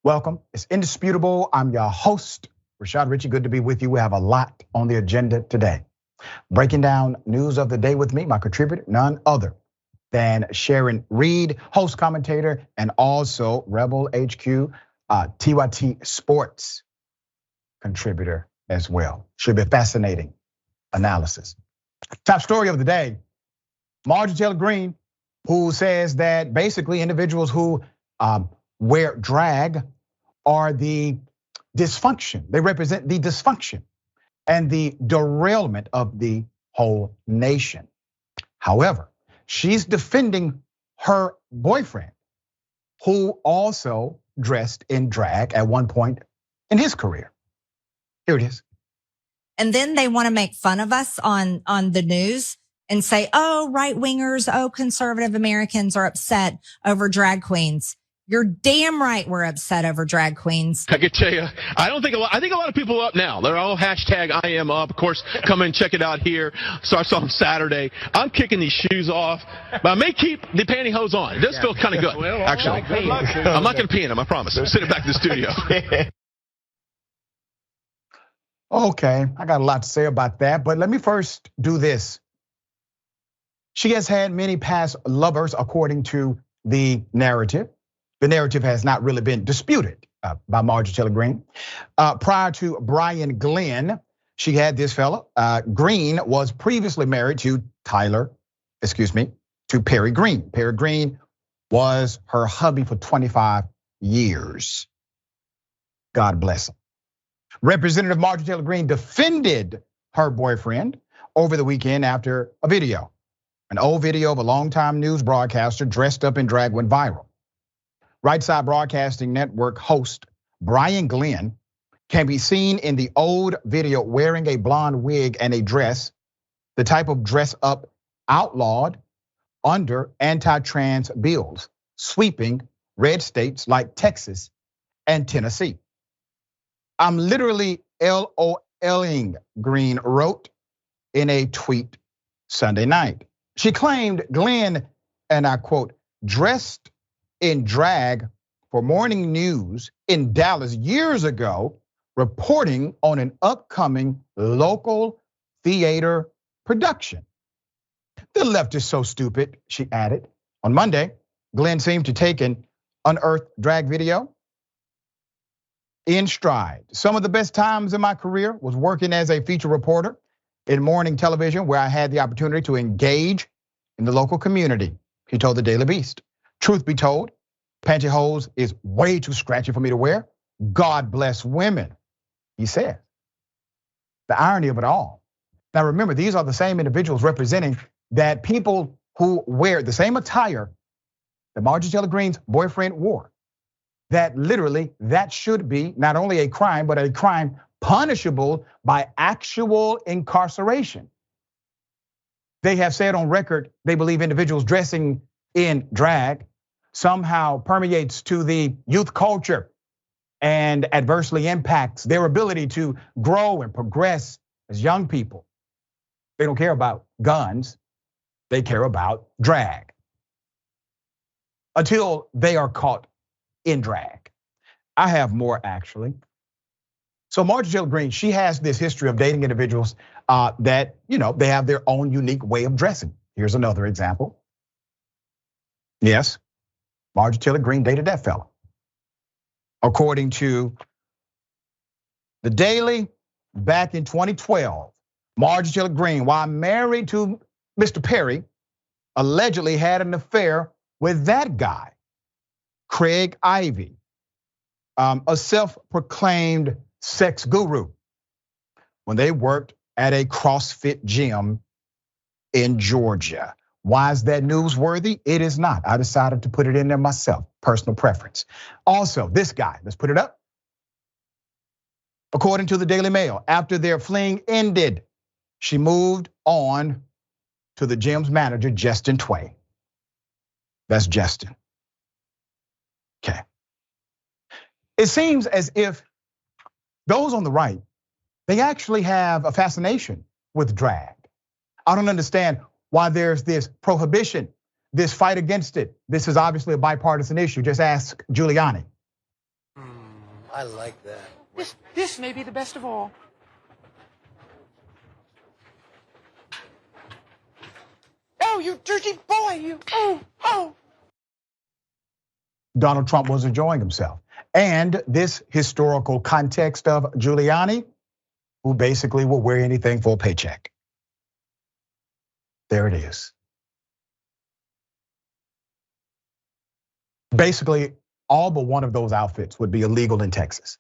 Welcome. It's indisputable. I'm your host, Rashad Richey. Good to be with you. We have a lot on the agenda today. Breaking down news of the day with me, my contributor, none other than Sharon Reed, host, commentator, and also Rebel HQ, TYT Sports contributor as well. Should be fascinating analysis. Top story of the day, Marjorie Taylor Greene, who says that basically individuals who wear drag are the dysfunction. They represent the dysfunction and the derailment of the whole nation. However, she's defending her boyfriend, who also dressed in drag at one point in his career. Here it is. And then they want to make fun of us on the news and say, oh, right wingers, oh, conservative Americans are upset over drag queens. You're damn right we're upset over drag queens. I could tell you, I think a lot of people are up now. They're all hashtag I am up. Of course, come and check it out here. Starts on Saturday. I'm kicking these shoes off, but I may keep the pantyhose on. It does feel kind of good, actually. I'm not going to pee in them, I promise. I'm sitting back in the studio. Okay, I got a lot to say about that, but let me first do this. She has had many past lovers, according to the narrative. The narrative has not really been disputed by Marjorie Taylor Greene. Prior to Brian Glenn, she had this fella. Greene was previously married to Perry Greene. Perry Greene was her hubby for 25 years. God bless him. Representative Marjorie Taylor Greene defended her boyfriend over the weekend after a video. An old video of a longtime news broadcaster dressed up in drag went viral. Right Side Broadcasting Network host Brian Glenn can be seen in the old video wearing a blonde wig and a dress, the type of dress up outlawed under anti-trans bills, sweeping red states like Texas and Tennessee. I'm literally LOLing, Greene wrote in a tweet Sunday night. She claimed Glenn, and I quote, dressed in drag for morning news in Dallas years ago, reporting on an upcoming local theater production. The left is so stupid, she added. On Monday, Glenn seemed to take an unearthed drag video in stride. Some of the best times in my career was working as a feature reporter in morning television, where I had the opportunity to engage in the local community, he told the Daily Beast. Truth be told, pantyhose is way too scratchy for me to wear. God bless women, he said. The irony of it all. Now remember, these are the same individuals representing that people who wear the same attire that Marjorie Taylor Greene's boyfriend wore. That literally, that should be not only a crime, but a crime punishable by actual incarceration. They have said on record, they believe individuals dressing in drag somehow permeates to the youth culture and adversely impacts their ability to grow and progress as young people. They don't care about guns, they care about drag. Until they are caught in drag. I have more actually. So Marjorie Taylor Greene, she has this history of dating individuals that, they have their own unique way of dressing. Here's another example. Yes, Marjorie Taylor Greene dated that fella. According to the Daily, back in 2012, Marjorie Taylor Greene, while married to Mr. Perry, allegedly had an affair with that guy, Craig Ivey, a self-proclaimed sex guru, when they worked at a CrossFit gym in Georgia. Why is that newsworthy? It is not. I decided to put it in there myself, personal preference. Also, this guy, let's put it up. According to the Daily Mail, after their fling ended, she moved on to the gym's manager, Justin Tway. That's Justin. Okay. It seems as if those on the right, they actually have a fascination with drag. I don't understand why there's this prohibition, this fight against it. This is obviously a bipartisan issue. Just ask Giuliani. I like that. This may be the best of all. Oh, you dirty boy, you, oh. Donald Trump was enjoying himself. And this historical context of Giuliani, who basically will wear anything for a paycheck. There it is. Basically, all but one of those outfits would be illegal in Texas.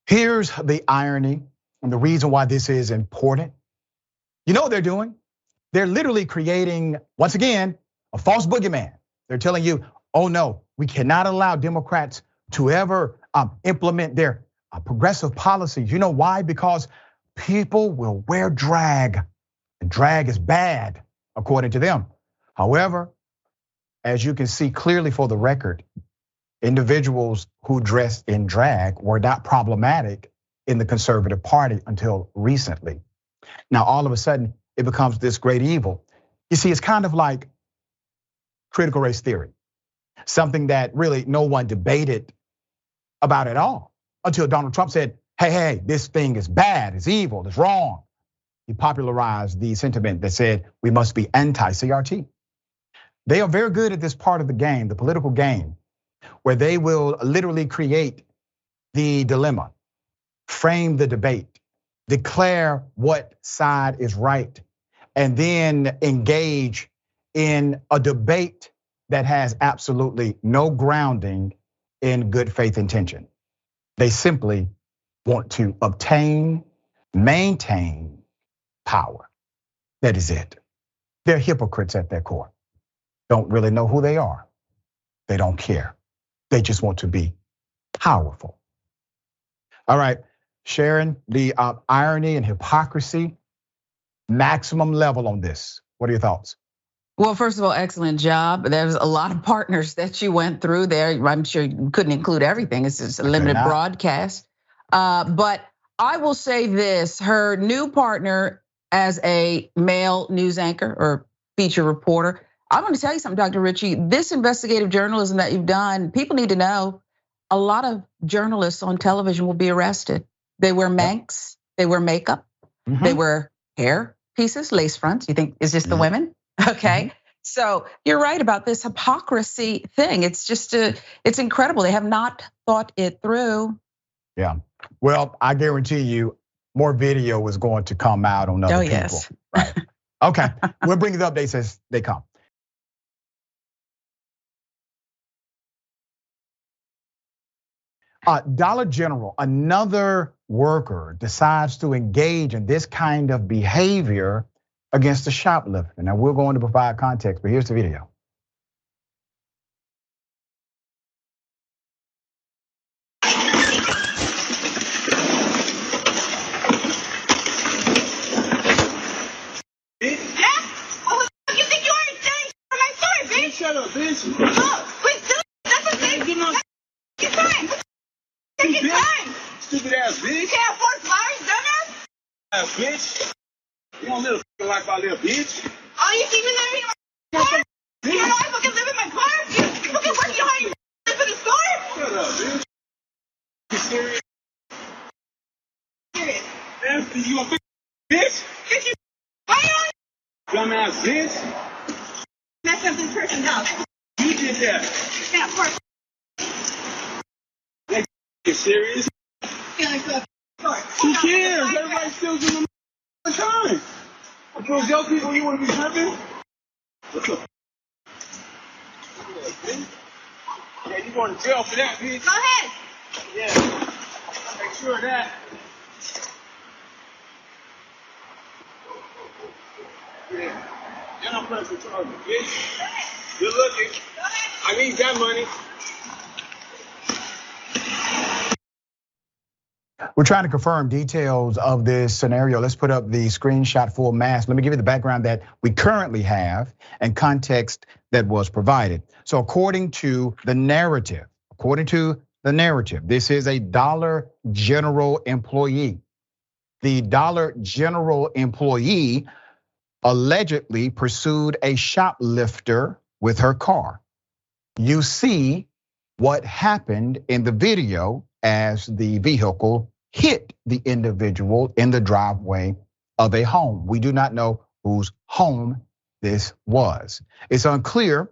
Here's the irony and the reason why this is important. You know what they're doing? They're literally creating, once again, a false boogeyman. They're telling you, oh no, we cannot allow Democrats to ever implement their progressive policies. You know why? Because people will wear drag, and drag is bad, according to them. However, as you can see clearly for the record, individuals who dressed in drag were not problematic in the conservative party until recently. Now, all of a sudden, it becomes this great evil. You see, it's kind of like critical race theory, something that really no one debated about at all until Donald Trump said, hey, this thing is bad, it's evil, it's wrong. He popularized the sentiment that said we must be anti-CRT. They are very good at this part of the game, the political game, where they will literally create the dilemma, frame the debate, declare what side is right, and then engage in a debate that has absolutely no grounding in good faith intention. They simply want to obtain, maintain power. That is it. They're hypocrites at their core. Don't really know who they are. They don't care. They just want to be powerful. All right, Sharon, the irony and hypocrisy, maximum level on this. What are your thoughts? Well, first of all, excellent job. There's a lot of partners that you went through there. I'm sure you couldn't include everything. It's just a limited broadcast. But I will say this, her new partner as a male news anchor or feature reporter, I'm gonna tell you something, Dr. Richey, this investigative journalism that you've done, people need to know a lot of journalists on television will be arrested. They wear Manx, they wear makeup, they wear hair pieces, lace fronts. You think, is this the women? Okay, so you're right about this hypocrisy thing. It's just, it's incredible. They have not thought it through. Yeah, well, I guarantee you more video is going to come out on other people. Yes. Right, okay, we'll bring you the updates as they come. Dollar General, another worker decides to engage in this kind of behavior against a shoplifter. Now we're going to provide context, but here's the video. You think you are saying for my story, bitch? Shut up, bitch. Oh, wait, that's okay. Take your time. Take your time. Stupid ass bitch. You can't afford flowers, dumbass? Ass bitch. You don't live like my little bitch. Oh, you see me living in my car? You know I fucking live in my car? You fucking work, you know how you live in the store? Shut up, bitch. You serious? Serious. Nasty, you a bitch? Bitch, you high on? Dumbass bitch. Mess up this person's house. You did that. Yeah, of course. You serious? Feel like a store. Who cares? Everybody still doing the time. If those young people you want to be tripping? What's up? Yeah, you going to jail for that, bitch. Go ahead. Yeah. Make sure of that. Yeah. You're not pressing charges, bitch. Good looking. I need that money. We're trying to confirm details of this scenario. Let's put up the screenshot full mask. Let me give you the background that we currently have and context that was provided. So according to the narrative, this is a Dollar General employee. The Dollar General employee allegedly pursued a shoplifter with her car. You see what happened in the video as the vehicle hit the individual in the driveway of a home. We do not know whose home this was. It's unclear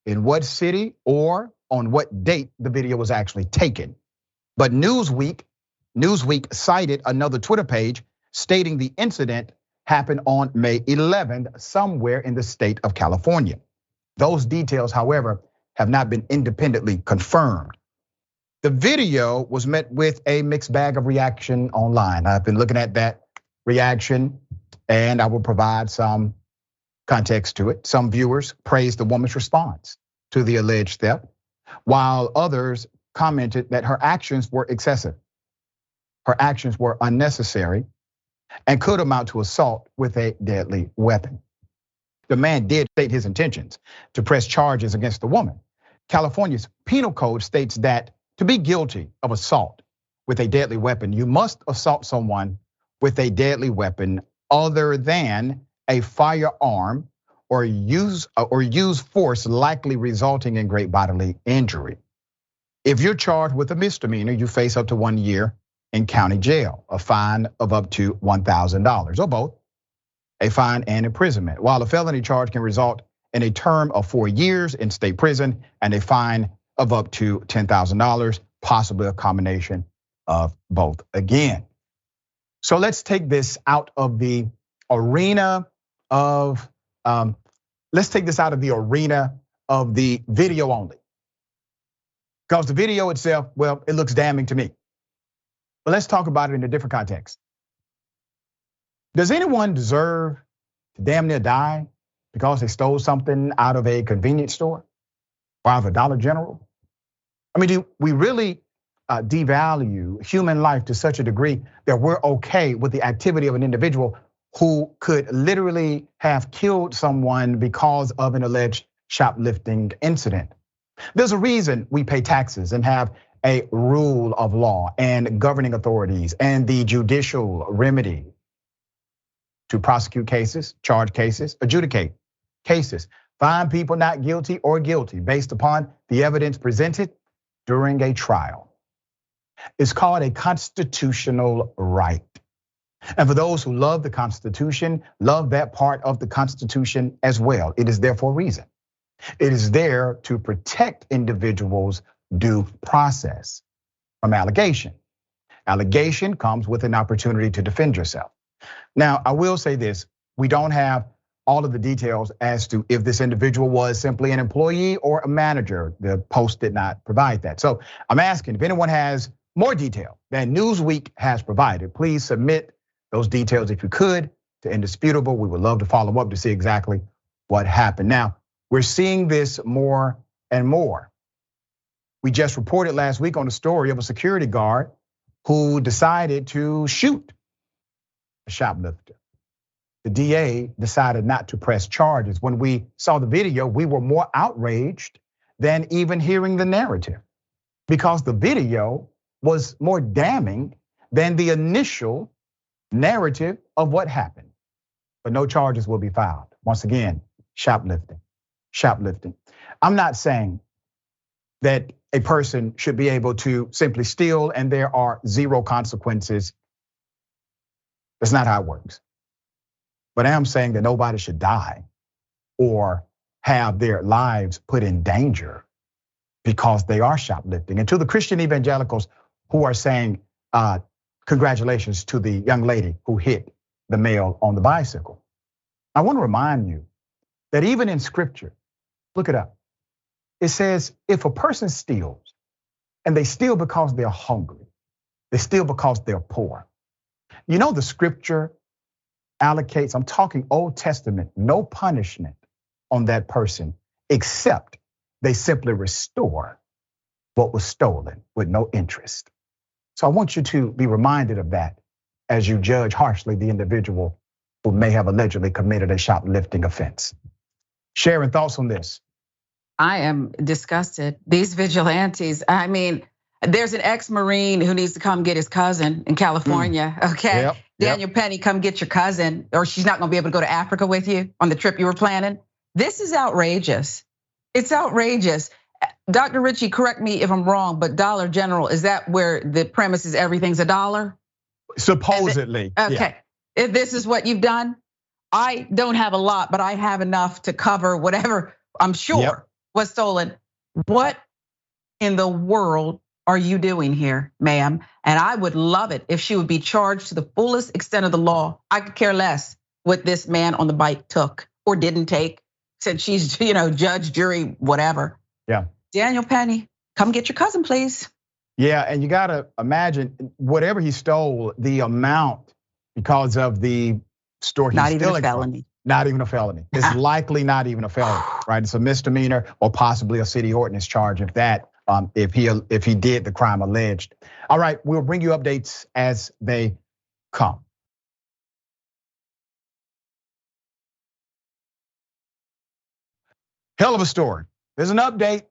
in what city or on what date the video was actually taken. But Newsweek cited another Twitter page stating the incident happened on May 11th somewhere in the state of California. Those details, however, have not been independently confirmed. The video was met with a mixed bag of reaction online. I've been looking at that reaction and I will provide some context to it. Some viewers praised the woman's response to the alleged theft, while others commented that her actions were excessive. Her actions were unnecessary and could amount to assault with a deadly weapon. The man did state his intentions to press charges against the woman. California's penal code states that to be guilty of assault with a deadly weapon, you must assault someone with a deadly weapon other than a firearm or use force likely resulting in great bodily injury. If you're charged with a misdemeanor, you face up to 1 year in county jail, a fine of up to $1,000 or both, a fine and imprisonment, while a felony charge can result in a term of 4 years in state prison and a fine of up to $10,000, possibly a combination of both again. So let's take this out of the arena of the video only. Because the video itself, well, it looks damning to me. But let's talk about it in a different context. Does anyone deserve to damn near die because they stole something out of a convenience store or out of a Dollar General? I mean, do we really devalue human life to such a degree that we're okay with the activity of an individual who could literally have killed someone because of an alleged shoplifting incident? There's a reason we pay taxes and have a rule of law and governing authorities and the judicial remedy to prosecute cases, charge cases, adjudicate cases, find people not guilty or guilty based upon the evidence presented during a trial. It's called a constitutional right. And for those who love the Constitution, love that part of the Constitution as well, it is there for a reason. It is there to protect individuals' due process from allegation. Allegation comes with an opportunity to defend yourself. Now, I will say this, we don't have all of the details as to if this individual was simply an employee or a manager. The Post did not provide that. So I'm asking if anyone has more detail than Newsweek has provided, please submit those details if you could to Indisputable. We would love to follow up to see exactly what happened. Now, we're seeing this more and more. We just reported last week on the story of a security guard who decided to shoot a shoplifter. The DA decided not to press charges. When we saw the video, we were more outraged than even hearing the narrative because the video was more damning than the initial narrative of what happened. But no charges will be filed. Once again, shoplifting. I'm not saying that a person should be able to simply steal and there are zero consequences. That's not how it works. But I am saying that nobody should die or have their lives put in danger because they are shoplifting. And to the Christian evangelicals who are saying, congratulations to the young lady who hit the male on the bicycle. I want to remind you that even in scripture, look it up. It says if a person steals and they steal because they're hungry, they steal because they're poor. You know the scripture allocates, I'm talking Old Testament, no punishment on that person except they simply restore what was stolen with no interest. So I want you to be reminded of that as you judge harshly the individual who may have allegedly committed a shoplifting offense. Sharon, thoughts on this? I am disgusted. These vigilantes, I mean, there's an ex-Marine who needs to come get his cousin in California, okay? Yep. Daniel Penny, come get your cousin, or she's not gonna be able to go to Africa with you on the trip you were planning. This is outrageous. It's outrageous. Dr. Richey, correct me if I'm wrong, but Dollar General, is that where the premise is everything's $1? Supposedly. Okay. Yeah. If this is what you've done, I don't have a lot, but I have enough to cover whatever I'm sure was stolen. What in the world are you doing here, ma'am? And I would love it if she would be charged to the fullest extent of the law. I could care less what this man on the bike took or didn't take, since she's, judge, jury, whatever. Yeah. Daniel Penny, come get your cousin, please. Yeah, and you gotta imagine whatever he stole, the amount because of the store he's stealing. Not even a felony. Not even a felony. It's likely not even a felony, right? It's a misdemeanor or possibly a city ordinance charge if he did the crime alleged. All right, we'll bring you updates as they come. Hell of a story. There's an update.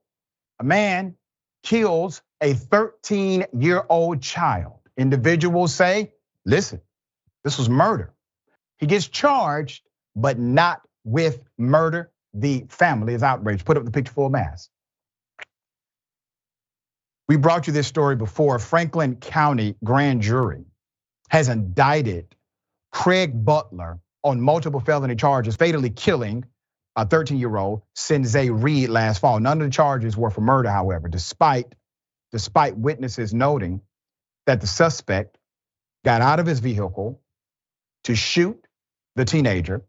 A man kills a 13-year-old child. Individuals say, listen, this was murder. He gets charged, but not with murder. The family is outraged. Put up the picture full mass. We brought you this story before. Franklin County grand jury has indicted Craig Butler on multiple felony charges, fatally killing a 13-year-old Sinzae Reed last fall. None of the charges were for murder, however, despite witnesses noting that the suspect got out of his vehicle to shoot the teenager.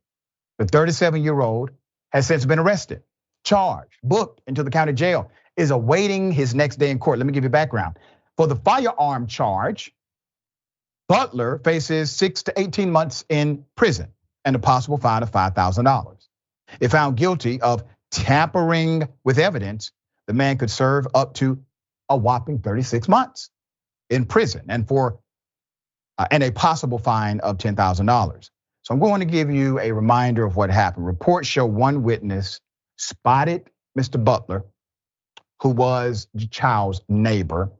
The 37-year-old has since been arrested, charged, booked into the county jail, is awaiting his next day in court. Let me give you background. For the firearm charge, Butler faces 6 to 18 months in prison and a possible fine of $5,000. If found guilty of tampering with evidence, the man could serve up to a whopping 36 months in prison and a possible fine of $10,000. So I'm going to give you a reminder of what happened. Reports show one witness spotted Mr. Butler, who was the child's neighbor,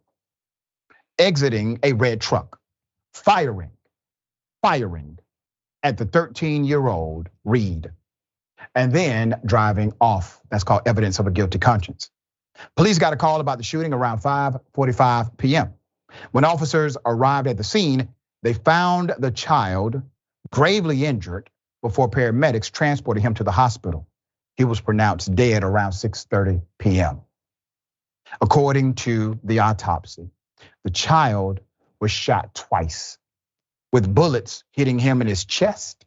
exiting a red truck, firing at the 13-year-old Reed, and then driving off. That's called evidence of a guilty conscience. Police got a call about the shooting around 5:45 p.m. When officers arrived at the scene, they found the child gravely injured before paramedics transported him to the hospital. He was pronounced dead around 6:30 p.m. According to the autopsy, the child was shot twice, with bullets hitting him in his chest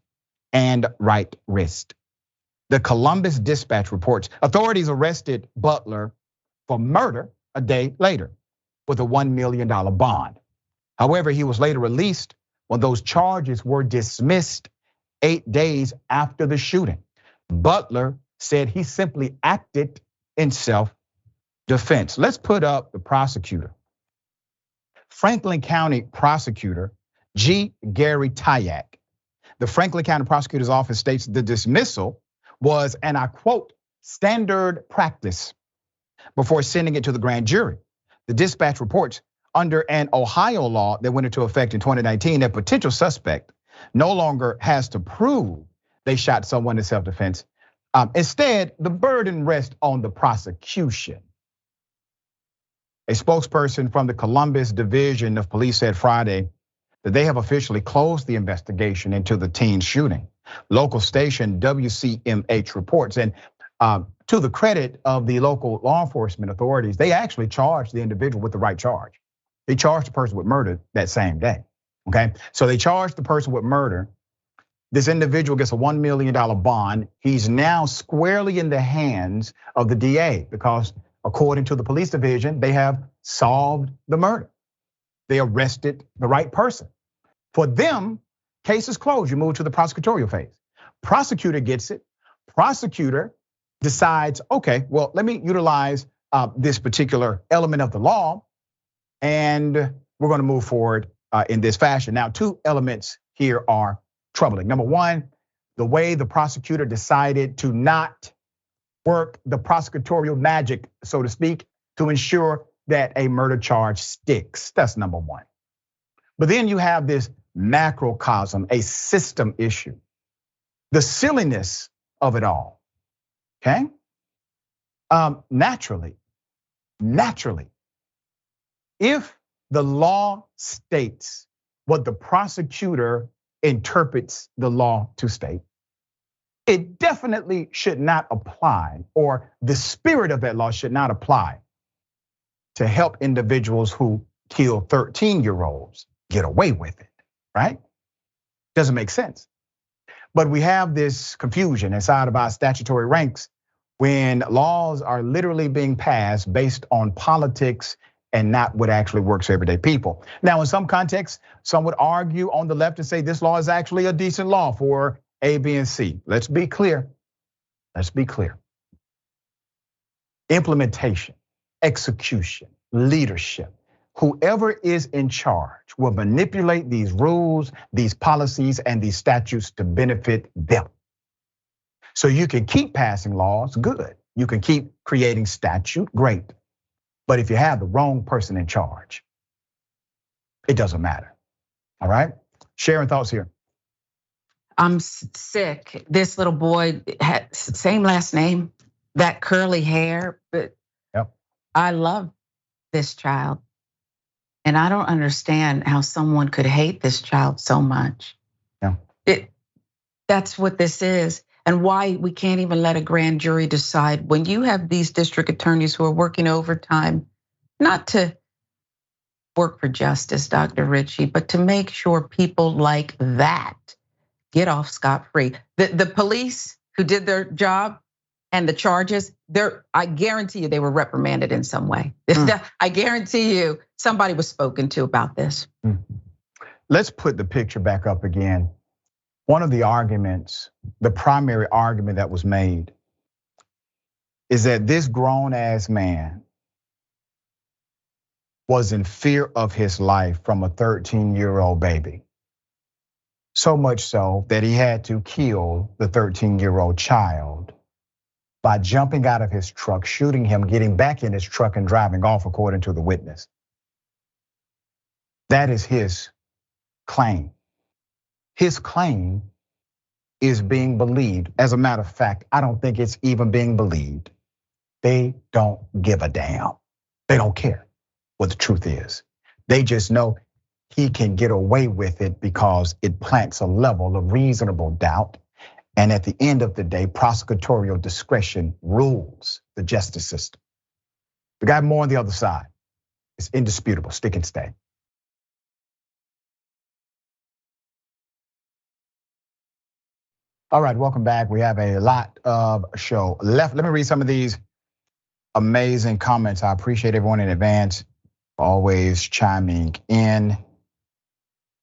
and right wrist. The Columbus Dispatch reports authorities arrested Butler for murder a day later with a $1 million bond. However, he was later released when those charges were dismissed 8 days after the shooting. Butler said he simply acted in self-defense. Let's put up the prosecutor. Franklin County prosecutor G. Gary Tyak. The Franklin County prosecutor's office states the dismissal was, and I quote, standard practice before sending it to the grand jury. The Dispatch reports under an Ohio law that went into effect in 2019, a potential suspect no longer has to prove they shot someone in self-defense. Instead, the burden rests on the prosecution. A spokesperson from the Columbus Division of Police said Friday that they have officially closed the investigation into the teen shooting. Local station WCMH reports, and to the credit of the local law enforcement authorities, they actually charged the individual with the right charge. They charged the person with murder that same day, okay? So they charged the person with murder. This individual gets a $1 million bond. He's now squarely in the hands of the DA because according to the police division, they have solved the murder. They arrested the right person. For them, case is closed. You move to the prosecutorial phase. Prosecutor gets it. Prosecutor decides, okay, well, let me utilize this particular element of the law, and we're gonna move forward in this fashion. Now, two elements here are troubling. Number one, the way the prosecutor decided to not work the prosecutorial magic, so to speak, to ensure that a murder charge sticks. That's number one. But then you have this macrocosm, a system issue. The silliness of it all, okay? Naturally, naturally, if the law states what the prosecutor interprets the law to state, it definitely should not apply, or the spirit of that law should not apply to help individuals who kill 13-year-olds get away with it, right? Doesn't make sense. But we have this confusion inside of our statutory ranks when laws are literally being passed based on politics and not what actually works for everyday people. Now, in some contexts, some would argue on the left and say this law is actually a decent law for A, B, and C. Let's be clear. Let's be clear. Implementation, execution, leadership, whoever is in charge will manipulate these rules, these policies, and these statutes to benefit them. So you can keep passing laws, good. You can keep creating statute, great. But if you have the wrong person in charge, it doesn't matter. All right? Sharon, thoughts here. I'm sick. This little boy had same last name, that curly hair, but yep. I love this child. And I don't understand how someone could hate this child so much. Yeah. That's what this is. And why we can't even let a grand jury decide when you have these district attorneys who are working overtime, not to work for justice, Dr. Richey, but to make sure people like that get off scot-free. The police who did their job and the charges, I guarantee you they were reprimanded in some way. I guarantee you somebody was spoken to about this. Let's put the picture back up again. One of the arguments, the primary argument that was made is that this grown-ass man was in fear of his life from a 13-year-old baby. So much so that he had to kill the 13-year-old child by jumping out of his truck, shooting him, getting back in his truck and driving off, according to the witness. That is his claim. His claim is being believed. As a matter of fact, I don't think it's even being believed. They don't give a damn. They don't care what the truth is. They just know he can get away with it because it plants a level of reasonable doubt. And at the end of the day, prosecutorial discretion rules the justice system. We got more on the other side. It's indisputable, stick and stay. All right, welcome back. We have a lot of show left. Let me read some of these amazing comments. I appreciate everyone in advance for always chiming in.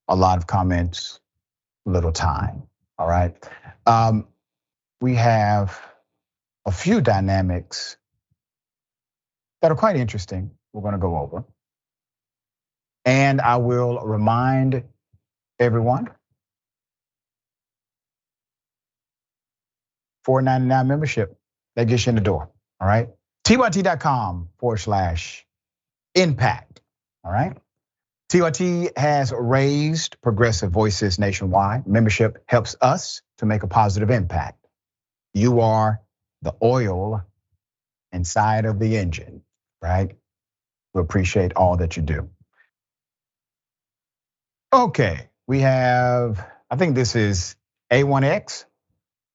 A lot of comments, little time. All right. We have a few dynamics that are quite interesting. We're going to go over. And I will remind everyone, $4.99 membership, that gets you in the door, all right? TYT.com/impact, all right? TYT has raised progressive voices nationwide. Membership helps us to make a positive impact. You are the oil inside of the engine, right? We appreciate all that you do. Okay, we have, I think this is A1X.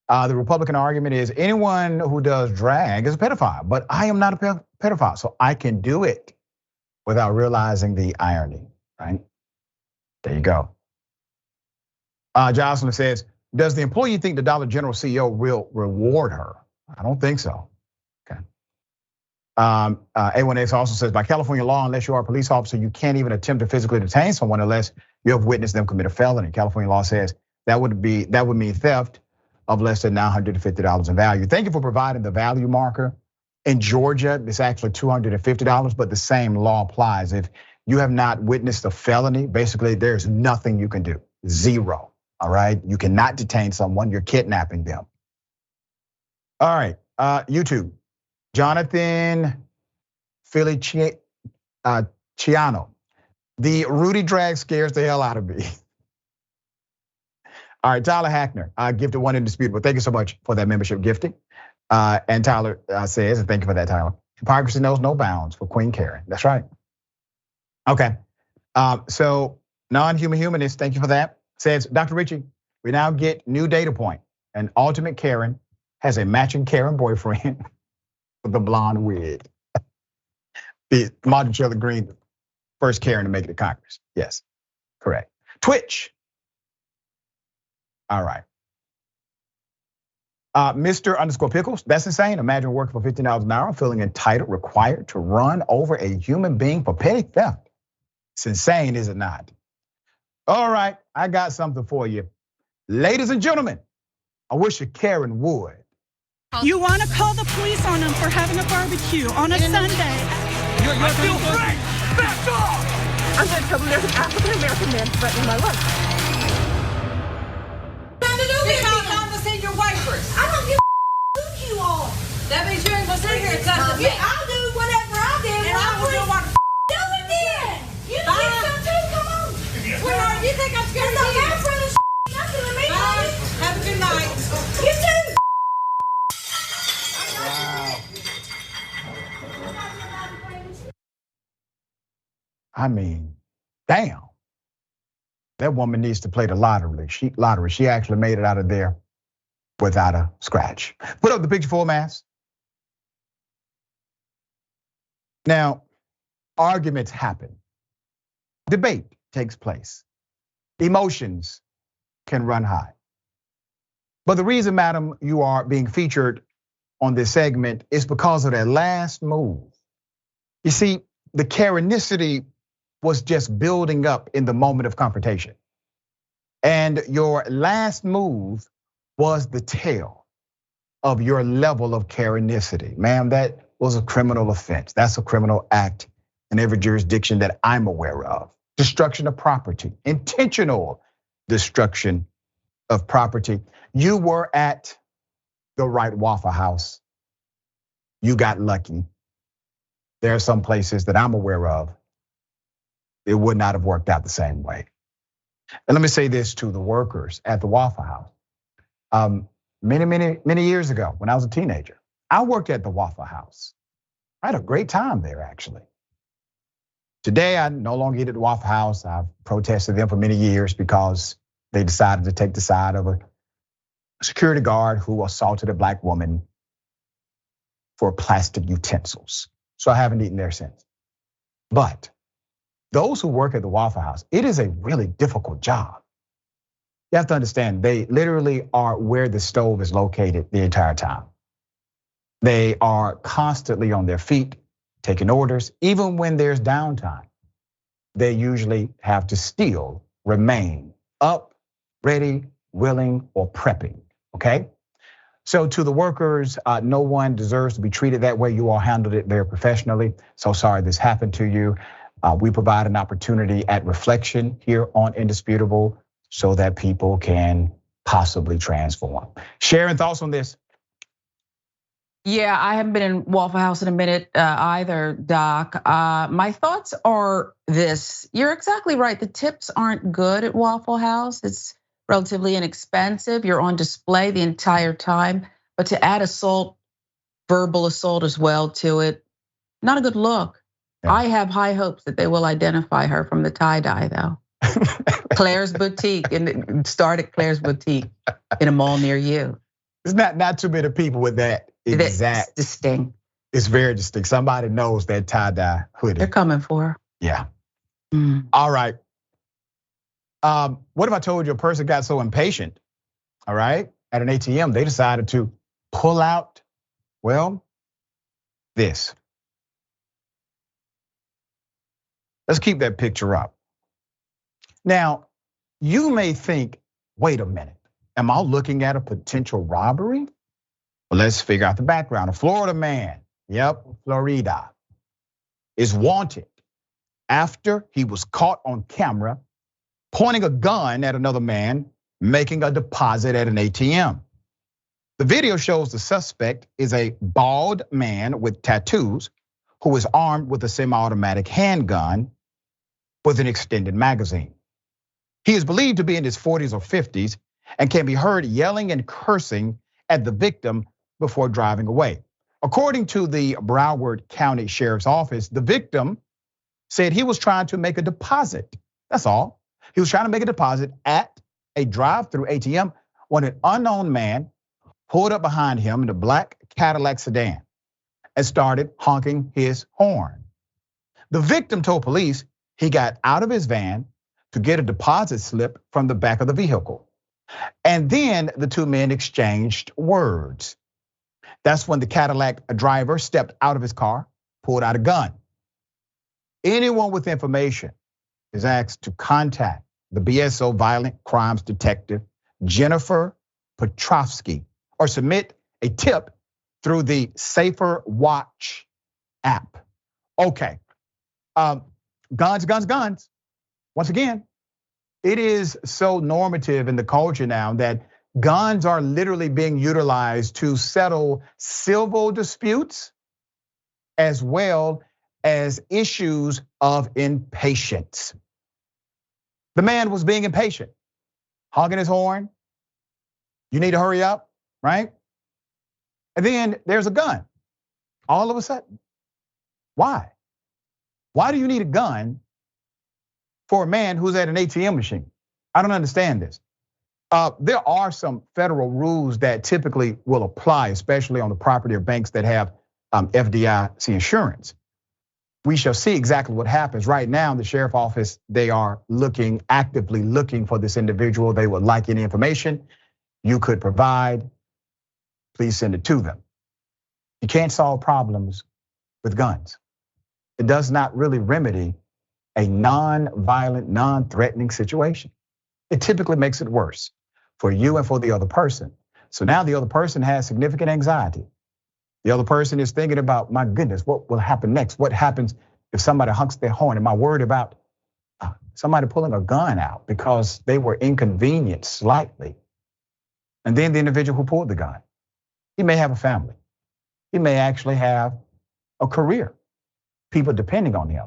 The Republican argument is anyone who does drag is a pedophile, but I am not a pedophile, so I can do it without realizing the irony, right? There you go. Jocelyn says, does the employee think the Dollar General CEO will reward her? I don't think so. Okay. A1X also says, by California law, unless you are a police officer, you can't even attempt to physically detain someone unless you have witnessed them commit a felony. California law says that would mean theft of less than $950 in value. Thank you for providing the value marker. In Georgia, it's actually $250, but the same law applies. If you have not witnessed a felony, basically there's nothing you can do, zero, all right? You cannot detain someone, you're kidnapping them. All right, YouTube, Jonathan Feliciano, the Rudy drag scares the hell out of me. All right, Tyler Hackner, gifted one indisputable. Thank you so much for that membership gifting. And Tyler says, and thank you for that, Tyler. Hypocrisy knows no bounds for Queen Karen. That's right. Okay. So non-human humanist, thank you for that. Says Dr. Richey, we now get new data point. An ultimate Karen has a matching Karen boyfriend with a blonde wig. The Martin Taylor Greene, first Karen to make it to Congress. Yes, correct. Twitch. All right. Mr_Pickles, that's insane. Imagine working for $15 an hour, feeling entitled, required to run over a human being for petty theft. It's insane, is it not? All right, I got something for you. Ladies and gentlemen, I wish a Karen would. You want to call the police on them for having a barbecue on a Sunday. I feel free! Back off! I'm going to tell them there's an African-American man threatening my life. Your wipers. I don't give a who you are. That means you ain't gonna sit here and cuss at me. I'll do whatever I do. And I will do what do it then. You think so too? Come on. Sweetheart, you think I'm scared of you? Nothing to me. Bye. Have a good night. You too. I mean, damn. That woman needs to play the lottery. She actually made it out of there without a scratch. Put up the picture full mass. Now, arguments happen. Debate takes place. Emotions can run high. But the reason, madam, you are being featured on this segment is because of that last move. You see, the Karenicity was just building up in the moment of confrontation. And your last move was the tale of your level of Karenicity. Ma'am, that was a criminal offense. That's a criminal act in every jurisdiction that I'm aware of. Destruction of property, intentional destruction of property. You were at the right Waffle House. You got lucky. There are some places that I'm aware of, it would not have worked out the same way. And let me say this to the workers at the Waffle House. Many years ago, when I was a teenager, I worked at the Waffle House. I had a great time there, actually. Today, I no longer eat at the Waffle House. I've protested them for many years because they decided to take the side of a security guard who assaulted a black woman for plastic utensils. So I haven't eaten there since. But those who work at the Waffle House, it is a really difficult job. You have to understand, they literally are where the stove is located the entire time. They are constantly on their feet, taking orders. Even when there's downtime, they usually have to still remain up, ready, willing, or prepping, okay? So to the workers, no one deserves to be treated that way. You all handled it very professionally. So sorry this happened to you. We provide an opportunity at reflection here on Indisputable so that people can possibly transform. Sharon, thoughts on this? Yeah, I haven't been in Waffle House in a minute either, Doc. My thoughts are this. You're exactly right. The tips aren't good at Waffle House. It's relatively inexpensive. You're on display the entire time. But to add assault, verbal assault as well to it, not a good look. Yeah. I have high hopes that they will identify her from the tie-dye though. Claire's Boutique, and start at Claire's Boutique in a mall near you. There's not too many people with that exact. It's distinct. It's very distinct. Somebody knows that tie-dye hoodie. They're coming for her. Yeah. All right. What if I told you a person got so impatient, all right, at an ATM, they decided to pull out, well, this. Let's keep that picture up. Now, you may think, wait a minute, am I looking at a potential robbery? Well, let's figure out the background. A Florida man, Florida, is wanted after he was caught on camera pointing a gun at another man making a deposit at an ATM. The video shows the suspect is a bald man with tattoos who is armed with a semi-automatic handgun with an extended magazine. He is believed to be in his 40s or 50s and can be heard yelling and cursing at the victim before driving away. According to the Broward County Sheriff's Office, the victim said he was trying to make a deposit. That's all. He was trying to make a deposit at a drive-through ATM when an unknown man pulled up behind him in a black Cadillac sedan and started honking his horn. The victim told police he got out of his van to get a deposit slip from the back of the vehicle. And then the two men exchanged words. That's when the Cadillac driver stepped out of his car, pulled out a gun. Anyone with information is asked to contact the BSO Violent Crimes Detective, Jennifer Petrovsky, or submit a tip through the Safer Watch app. Okay, guns. Once again, it is so normative in the culture now that guns are literally being utilized to settle civil disputes as well as issues of impatience. The man was being impatient, honking his horn. You need to hurry up, right? And then there's a gun all of a sudden. Why? Why do you need a gun for a man who's at an ATM machine? I don't understand this. There are some federal rules that typically will apply, especially on the property of banks that have FDIC insurance. We shall see exactly what happens. Right now, the sheriff's office, they are actively looking for this individual. They would like any information you could provide. Please send it to them. You can't solve problems with guns. It does not really remedy a non-violent, non-threatening situation. It typically makes it worse for you and for the other person. So now the other person has significant anxiety. The other person is thinking about, my goodness, what will happen next? What happens if somebody honks their horn? Am I worried about somebody pulling a gun out because they were inconvenienced slightly? And then the individual who pulled the gun, he may have a family. He may actually have a career, people depending on him.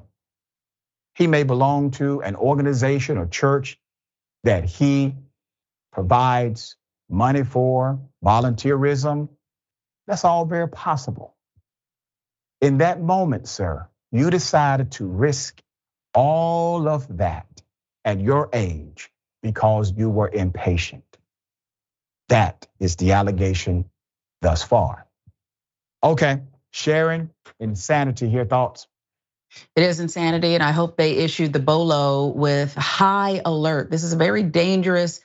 He may belong to an organization or church that he provides money for, volunteerism. That's all very possible. In that moment, sir, you decided to risk all of that at your age because you were impatient. That is the allegation thus far. Okay, Sharon, insanity here, thoughts? It is insanity, and I hope they issued the BOLO with high alert. This is a very dangerous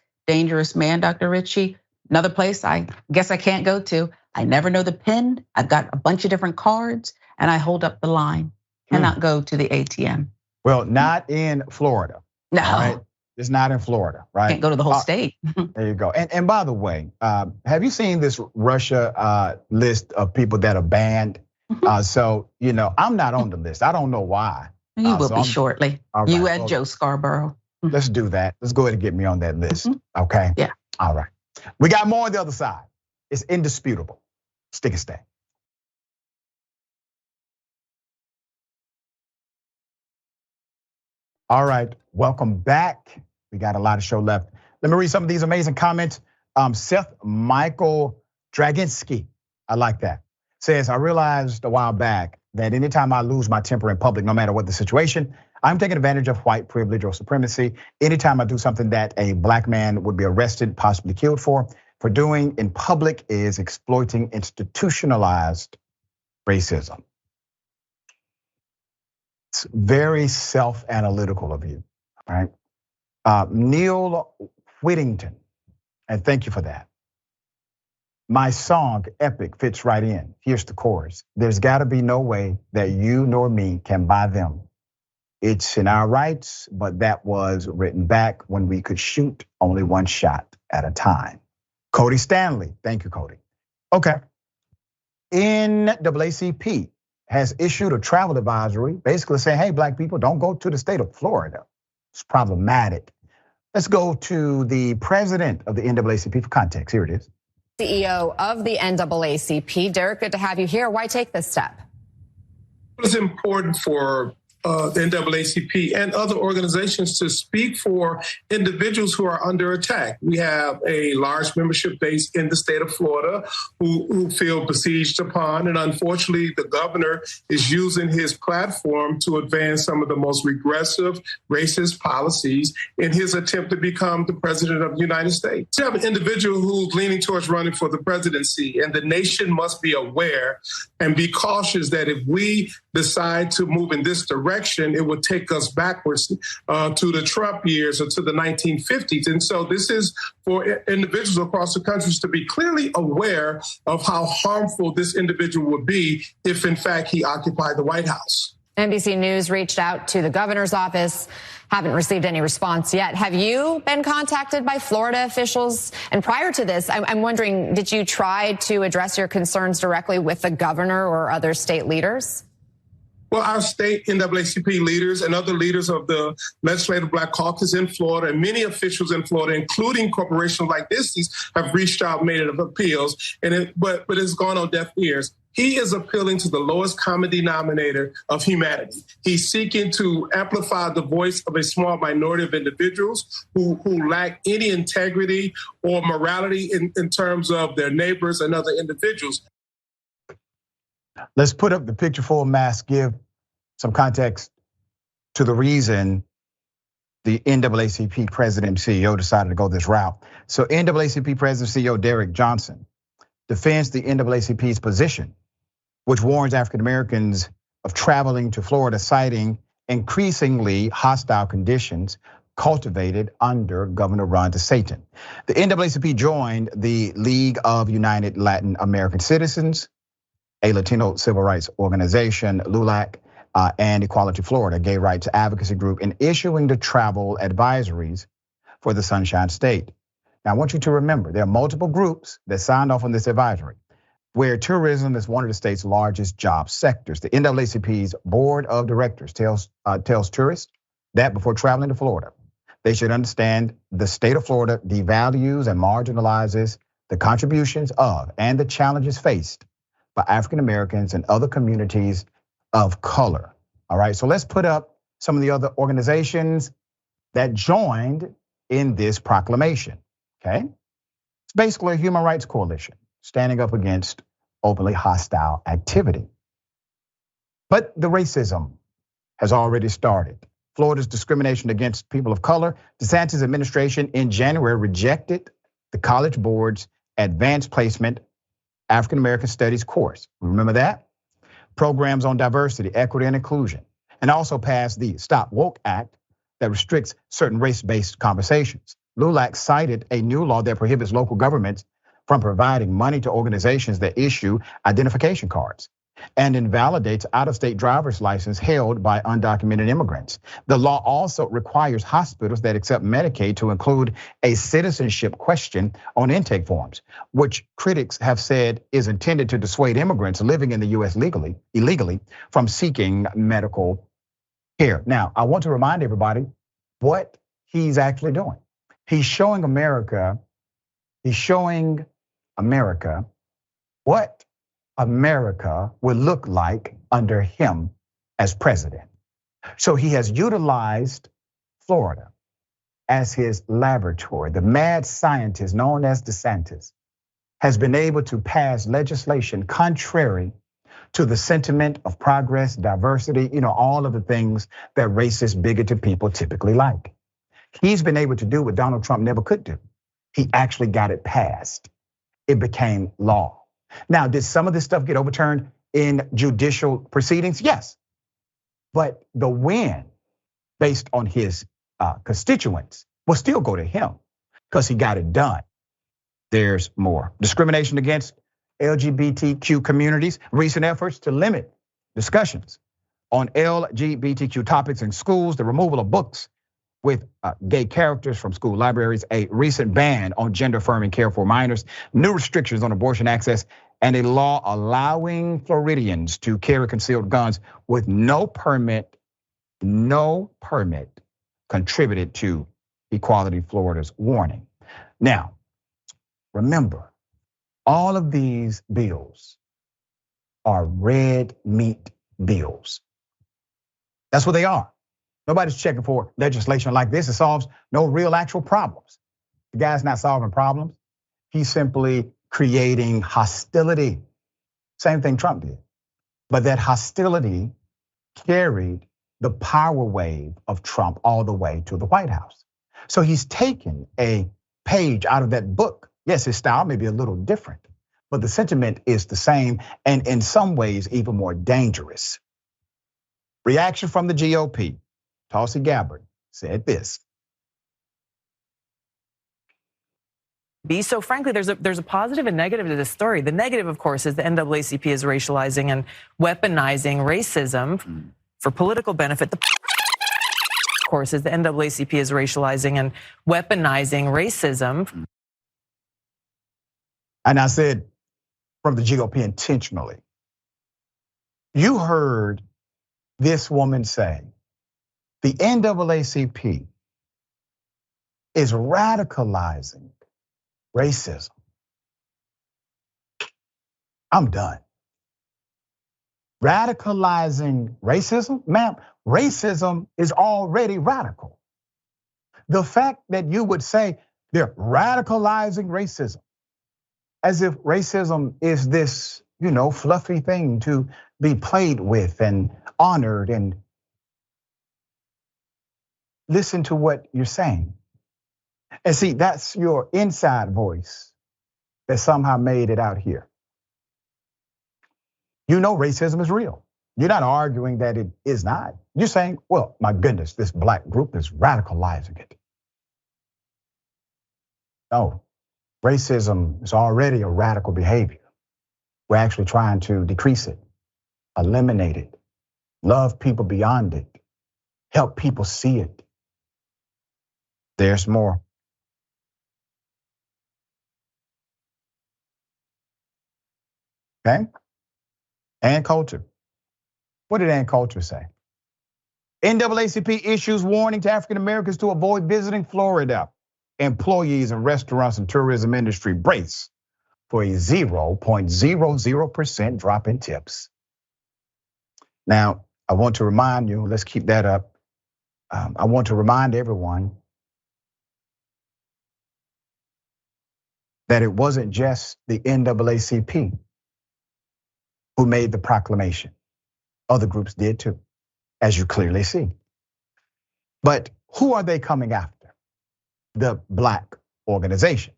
man, Dr. Richey. Another place I guess I can't go to. I never know the PIN. I've got a bunch of different cards, and I hold up the line. Cannot go to the ATM. Well, not in Florida. No. Right? It's not in Florida, right? Can't go to the whole state. There you go. And by the way, have you seen this Russia list of people that are banned? So, I'm not on the list. I don't know why. You will be shortly. Right, you and Joe Scarborough. Let's do that. Let's go ahead and get me on that list, okay? Yeah. All right. We got more on the other side. It's indisputable. Stick and stay. All right, welcome back. We got a lot of show left. Let me read some of these amazing comments. Seth Michael Draginski, I like that, says, I realized a while back that anytime I lose my temper in public, no matter what the situation, I'm taking advantage of white privilege or supremacy. Anytime I do something that a black man would be arrested, possibly killed for doing in public is exploiting institutionalized racism. It's very self-analytical of you, right? Neil Whittington, and thank you for that. My song, Epic, fits right in. Here's the chorus. There's gotta be no way that you nor me can buy them. It's in our rights, but that was written back when we could shoot only one shot at a time. Cody Stanley, thank you, Cody. Okay, NAACP has issued a travel advisory, basically saying, hey, black people, don't go to the state of Florida. It's problematic. Let's go to the president of the NAACP for context. Here it is. CEO of the NAACP. Derek, good to have you here. Why take this step? It's important for the NAACP and other organizations to speak for individuals who are under attack. We have a large membership base in the state of Florida who feel besieged upon, and unfortunately, the governor is using his platform to advance some of the most regressive, racist policies in his attempt to become the president of the United States. We have an individual who's leaning towards running for the presidency, and the nation must be aware and be cautious that if we decide to move in this direction, it would take us backwards to the Trump years or to the 1950s. And so this is for individuals across the country to be clearly aware of how harmful this individual would be if, in fact, he occupied the White House. NBC News reached out to the governor's office, haven't received any response yet. Have you been contacted by Florida officials? And prior to this, I'm wondering, did you try to address your concerns directly with the governor or other state leaders? Well, our state NAACP leaders and other leaders of the Legislative Black Caucus in Florida and many officials in Florida, including corporations like this, have reached out, made appeals, but it's gone on deaf ears. He is appealing to the lowest common denominator of humanity. He's seeking to amplify the voice of a small minority of individuals who lack any integrity or morality in terms of their neighbors and other individuals. Let's put up the picture full mask, give some context to the reason the NAACP president and CEO decided to go this route. So NAACP president and CEO Derek Johnson defends the NAACP's position, which warns African Americans of traveling to Florida, citing increasingly hostile conditions cultivated under Governor Ron DeSantis. The NAACP joined the League of United Latin American Citizens, a Latino civil rights organization, LULAC, and Equality Florida, a gay rights advocacy group, in issuing the travel advisories for the Sunshine State. Now, I want you to remember, there are multiple groups that signed off on this advisory, where tourism is one of the state's largest job sectors. The NAACP's board of directors tells tourists that before traveling to Florida, they should understand the state of Florida devalues and marginalizes the contributions of and the challenges faced by African Americans and other communities of color. All right, so let's put up some of the other organizations that joined in this proclamation, okay? It's basically a human rights coalition standing up against openly hostile activity. But the racism has already started. Florida's discrimination against people of color. DeSantis' administration in January rejected the College Board's advanced placement African American Studies course. Remember that? Programs on diversity, equity, and inclusion. And also passed the Stop Woke Act that restricts certain race-based conversations. LULAC cited a new law that prohibits local governments from providing money to organizations that issue identification cards and invalidates out-of-state driver's license held by undocumented immigrants. The law also requires hospitals that accept Medicaid to include a citizenship question on intake forms, which critics have said is intended to dissuade immigrants living in the US illegally from seeking medical care. Now, I want to remind everybody what he's actually doing. He's showing America what America would look like under him as president. So he has utilized Florida as his laboratory. The mad scientist known as DeSantis has been able to pass legislation contrary to the sentiment of progress, diversity, all of the things that racist, bigoted people typically like. He's been able to do what Donald Trump never could do. He actually got it passed. It became law. Now, did some of this stuff get overturned in judicial proceedings? Yes. But the win based on his constituents will still go to him because he got it done. There's more. Discrimination against LGBTQ communities, recent efforts to limit discussions on LGBTQ topics in schools, the removal of books with gay characters from school libraries, a recent ban on gender-affirming care for minors, new restrictions on abortion access, and a law allowing Floridians to carry concealed guns with no permit contributed to Equality Florida's warning. Now, remember, all of these bills are red meat bills. That's what they are. Nobody's checking for legislation like this. It solves no real actual problems. The guy's not solving problems. He's simply creating hostility. Same thing Trump did. But that hostility carried the power wave of Trump all the way to the White House. So he's taken a page out of that book. Yes, his style may be a little different, but the sentiment is the same, and in some ways even more dangerous. Reaction from the GOP. Tulsi Gabbard said this. So frankly, there's a positive and negative to this story. The negative, of course, is the NAACP is racializing and weaponizing racism for political benefit. Of course, is the NAACP is racializing and weaponizing racism. And I said from the GOP intentionally. You heard this woman say, the NAACP is radicalizing racism. I'm done. Radicalizing racism? Ma'am, racism is already radical. The fact that you would say they're radicalizing racism, as if racism is this, fluffy thing to be played with and honored, and listen to what you're saying. And see, that's your inside voice that somehow made it out here. Racism is real. You're not arguing that it is not. You're saying, well, my goodness, this black group is radicalizing it. No, racism is already a radical behavior. We're actually trying to decrease it, eliminate it, love people beyond it, help people see it. There's more. Okay? Ann Coulter. What did Ann Coulter say? NAACP issues warning to African Americans to avoid visiting Florida. Employees in restaurants and tourism industry brace for a 0.00% drop in tips. Now, I want to remind you, let's keep that up. I want to remind everyone that it wasn't just the NAACP who made the proclamation. Other groups did too, as you clearly see. But who are they coming after? The black organization.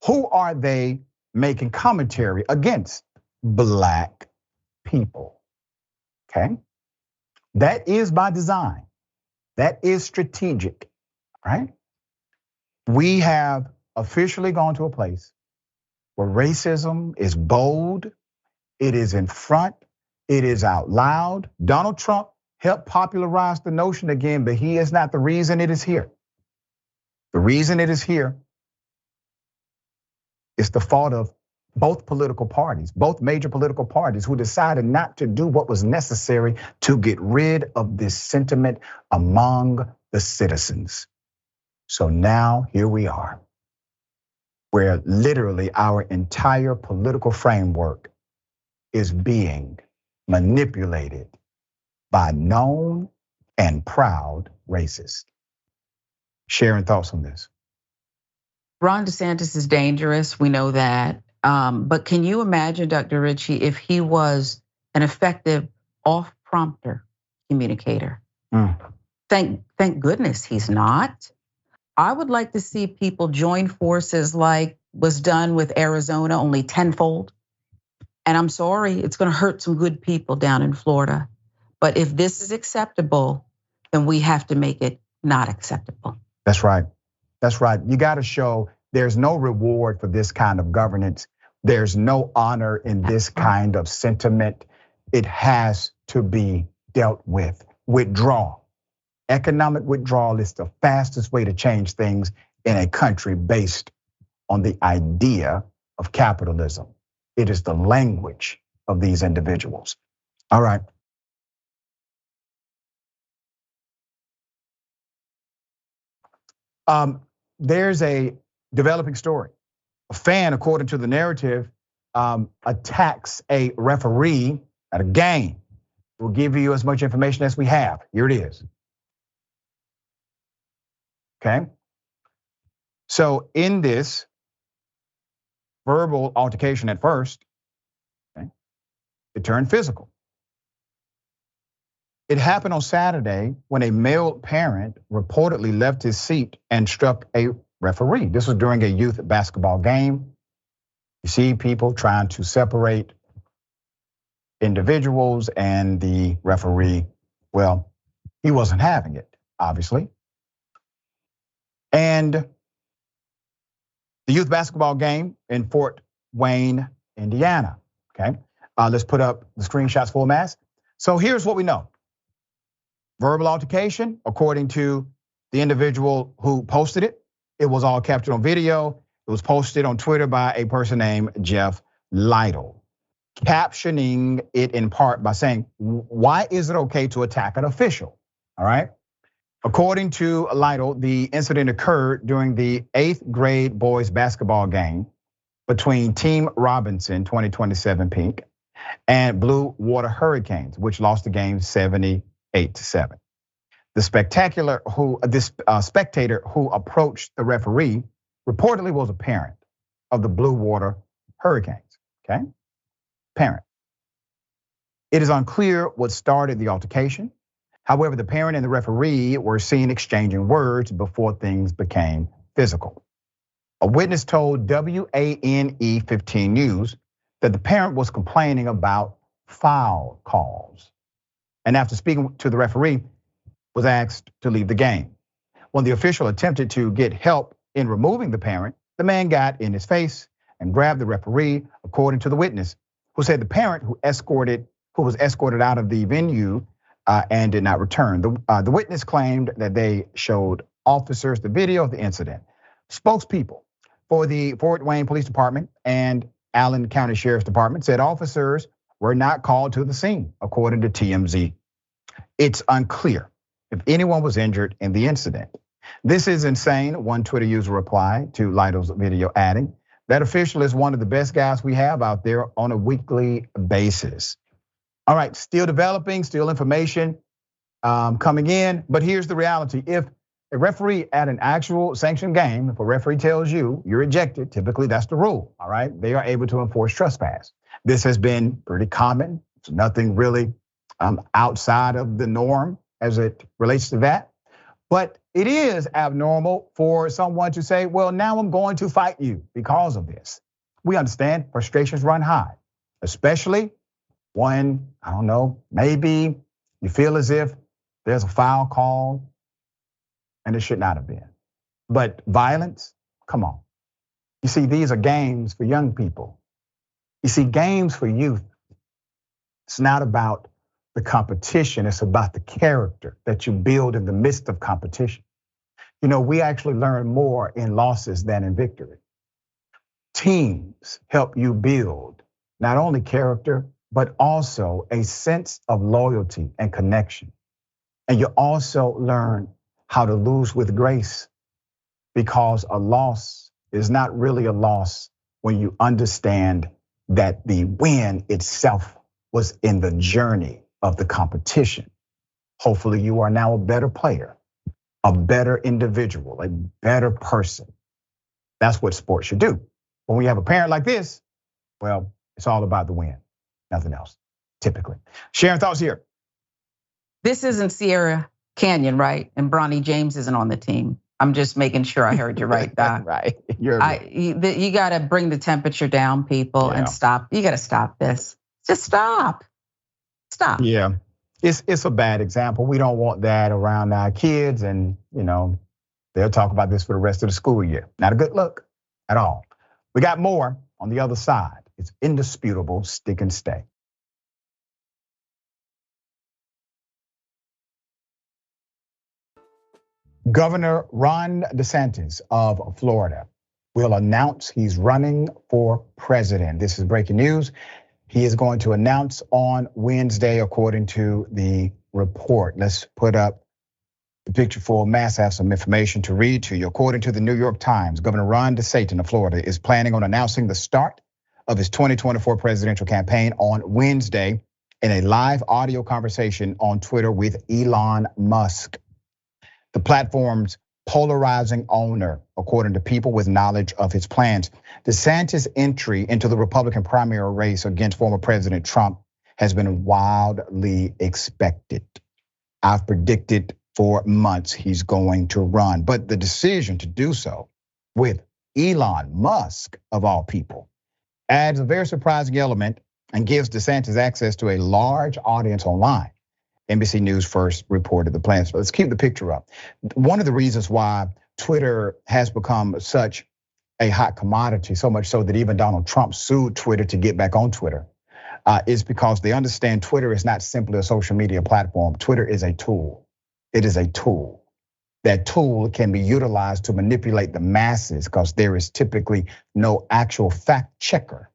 Who are they making commentary against? Black people, okay? That is by design. That is strategic, right? We have officially gone to a place where racism is bold, it is in front, it is out loud. Donald Trump helped popularize the notion again, but he is not the reason it is here. The reason it is here is the fault of both political parties, both major political parties who decided not to do what was necessary to get rid of this sentiment among the citizens. So now here we are, where literally our entire political framework is being manipulated by known and proud racists. Sharon, thoughts on this? Ron DeSantis is dangerous, we know that. But can you imagine, Dr. Richey, if he was an effective off-prompter communicator? Thank goodness he's not. I would like to see people join forces like was done with Arizona, only tenfold. And I'm sorry, it's gonna hurt some good people down in Florida. But if this is acceptable, then we have to make it not acceptable. That's right. That's right. You got to show there's no reward for this kind of governance. There's no honor in this kind of sentiment. It has to be dealt with. Withdrawal. Economic withdrawal is the fastest way to change things in a country based on the idea of capitalism. It is the language of these individuals. All right. There's a developing story. A fan, according to the narrative, attacks a referee at a game. We'll give you as much information as we have. Here it is. Okay. So in this verbal altercation at first, okay, it turned physical. It happened on Saturday when a male parent reportedly left his seat and struck a referee. This was during a youth basketball game. You see people trying to separate individuals, and the referee, well, he wasn't having it, obviously. And the youth basketball game in Fort Wayne, Indiana, okay? Let's put up the screenshots full mass. So here's what we know. Verbal altercation, according to the individual who posted it. It was all captured on video. It was posted on Twitter by a person named Jeff Lytle, captioning it in part by saying, why is it okay to attack an official? All right. According to Lytle, the incident occurred during the 8th grade boys basketball game between Team Robinson 2027 Pink and Blue Water Hurricanes, which lost the game 78-7. The spectator who approached the referee reportedly was a parent of the Blue Water Hurricanes, okay? Parent. It is unclear what started the altercation. However, the parent and the referee were seen exchanging words before things became physical. A witness told WANE 15 News that the parent was complaining about foul calls. And after speaking to the referee, was asked to leave the game. When the official attempted to get help in removing the parent, the man got in his face and grabbed the referee, according to the witness, who said the parent who was escorted out of the venue and did not return. The witness claimed that they showed officers the video of the incident. Spokespeople for the Fort Wayne Police Department and Allen County Sheriff's Department said officers were not called to the scene, according to TMZ. It's unclear if anyone was injured in the incident. This is insane, one Twitter user replied to Lytle's video, adding, that official is one of the best guys we have out there on a weekly basis. All right, still developing, still information coming in, but here's the reality. If a referee at an actual sanctioned game, if a referee tells you you're ejected, typically that's the rule, all right? They are able to enforce trespass. This has been pretty common. It's nothing really outside of the norm as it relates to that. But it is abnormal for someone to say, well, now I'm going to fight you because of this. We understand frustrations run high, especially when, I don't know, maybe you feel as if there's a foul call and it should not have been. But violence, come on. You see, these are games for young people. You see, games for youth, it's not about the competition, it's about the character that you build in the midst of competition. You know, we actually learn more in losses than in victory. Teams help you build not only character, but also a sense of loyalty and connection. And you also learn how to lose with grace, because a loss is not really a loss when you understand that the win itself was in the journey of the competition. Hopefully you are now a better player, a better individual, a better person. That's what sports should do. When we have a parent like this, well, it's all about the win, nothing else, typically. Sharon, thoughts here? This isn't Sierra Canyon, right? And Bronny James isn't on the team. I'm just making sure I heard you right, Doc. Right. You got to bring the temperature down, people, and stop. You got to stop this. Just stop. Stop. Yeah, it's a bad example. We don't want that around our kids, and they'll talk about this for the rest of the school year. Not a good look at all. We got more on the other side. It's indisputable. Stick and stay. Governor Ron DeSantis of Florida will announce he's running for president. This is breaking news. He is going to announce on Wednesday, according to the report. Let's put up the picture full mass. I have some information to read to you. According to the New York Times, Governor Ron DeSantis of Florida is planning on announcing the start of his 2024 presidential campaign on Wednesday in a live audio conversation on Twitter with Elon Musk, the platform's polarizing owner, according to people with knowledge of his plans. DeSantis' entry into the Republican primary race against former President Trump has been wildly expected. I've predicted for months he's going to run, but the decision to do so with Elon Musk, of all people, adds a very surprising element and gives DeSantis access to a large audience online. NBC News first reported the plans. So let's keep the picture up. One of the reasons why Twitter has become such a hot commodity, so much so that even Donald Trump sued Twitter to get back on Twitter, is because they understand Twitter is not simply a social media platform. Twitter is a tool. It is a tool. That tool can be utilized to manipulate the masses because there is typically no actual fact checker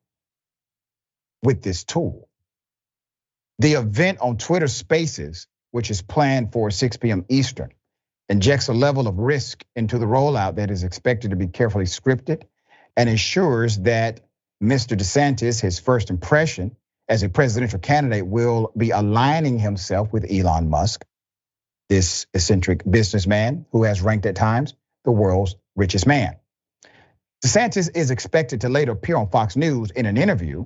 with this tool. The event on Twitter Spaces, which is planned for 6 p.m. Eastern, injects a level of risk into the rollout that is expected to be carefully scripted and ensures that Mr. DeSantis, his first impression as a presidential candidate, will be aligning himself with Elon Musk, this eccentric businessman who has ranked at times the world's richest man. DeSantis is expected to later appear on Fox News in an interview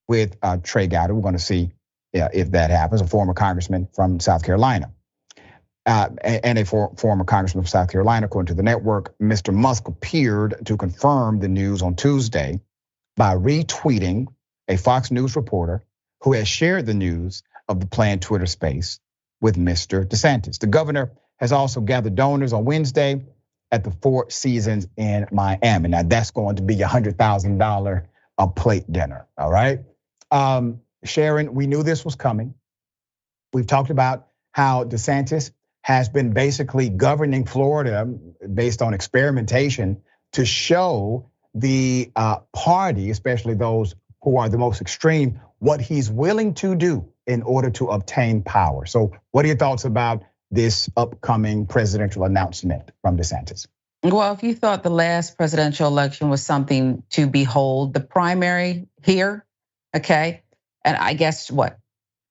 with Trey Gowdy. We're going to see if that happens, a former congressman from South Carolina. And a former congressman from South Carolina, according to the network. Mr. Musk appeared to confirm the news on Tuesday by retweeting a Fox News reporter who has shared the news of the planned Twitter space with Mr. DeSantis. The governor has also gathered donors on Wednesday at the Four Seasons in Miami. Now that's going to be a $100,000 a plate dinner, all right? Sharon, we knew this was coming. We've talked about how DeSantis has been basically governing Florida based on experimentation to show the party, especially those who are the most extreme, what he's willing to do in order to obtain power. So what are your thoughts about this upcoming presidential announcement from DeSantis? Well, if you thought the last presidential election was something to behold, the primary here, okay? And I guess what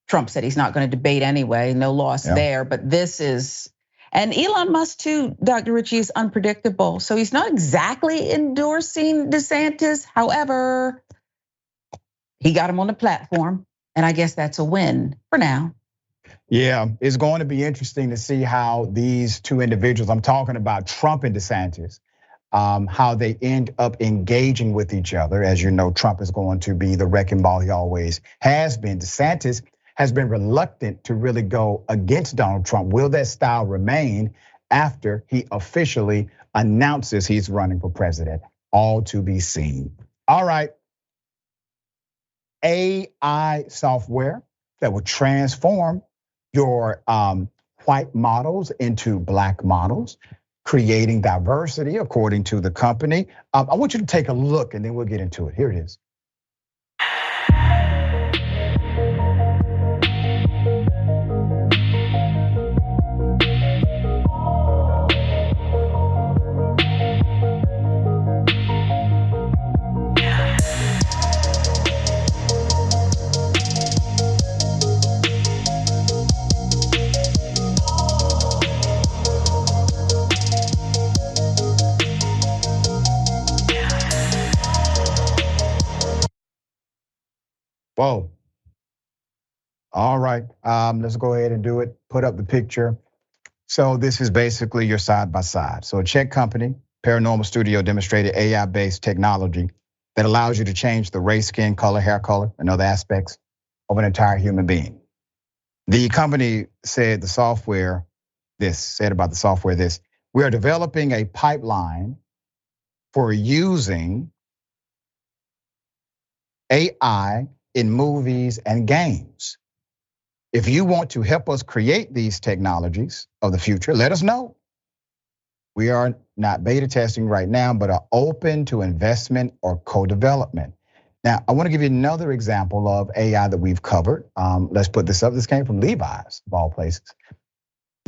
Trump said he's not going to debate anyway, no loss there. But this is, and Elon Musk too, Dr. Richey, is unpredictable. So he's not exactly endorsing DeSantis. However, he got him on the platform, and I guess that's a win for now. Yeah, it's going to be interesting to see how these two individuals, I'm talking about Trump and DeSantis, how they end up engaging with each other. As you know, Trump is going to be the wrecking ball he always has been. DeSantis has been reluctant to really go against Donald Trump. Will that style remain after he officially announces he's running for president? All to be seen. All right, AI software that will transform your white models into black models, creating diversity according to the company. I want you to take a look and then we'll get into it. Here it is. Whoa. All right, let's go ahead and do it. Put up the picture. So this is basically your side by side. So a Czech company, Paranormal Studio, demonstrated AI-based technology that allows you to change the race, skin color, hair color, and other aspects of an entire human being. The company said about the software this, we are developing a pipeline for using AI in movies and games. If you want to help us create these technologies of the future, let us know. We are not beta testing right now, but are open to investment or co-development. Now, I want to give you another example of AI that we've covered. Let's put this up. This came from Levi's, of all places.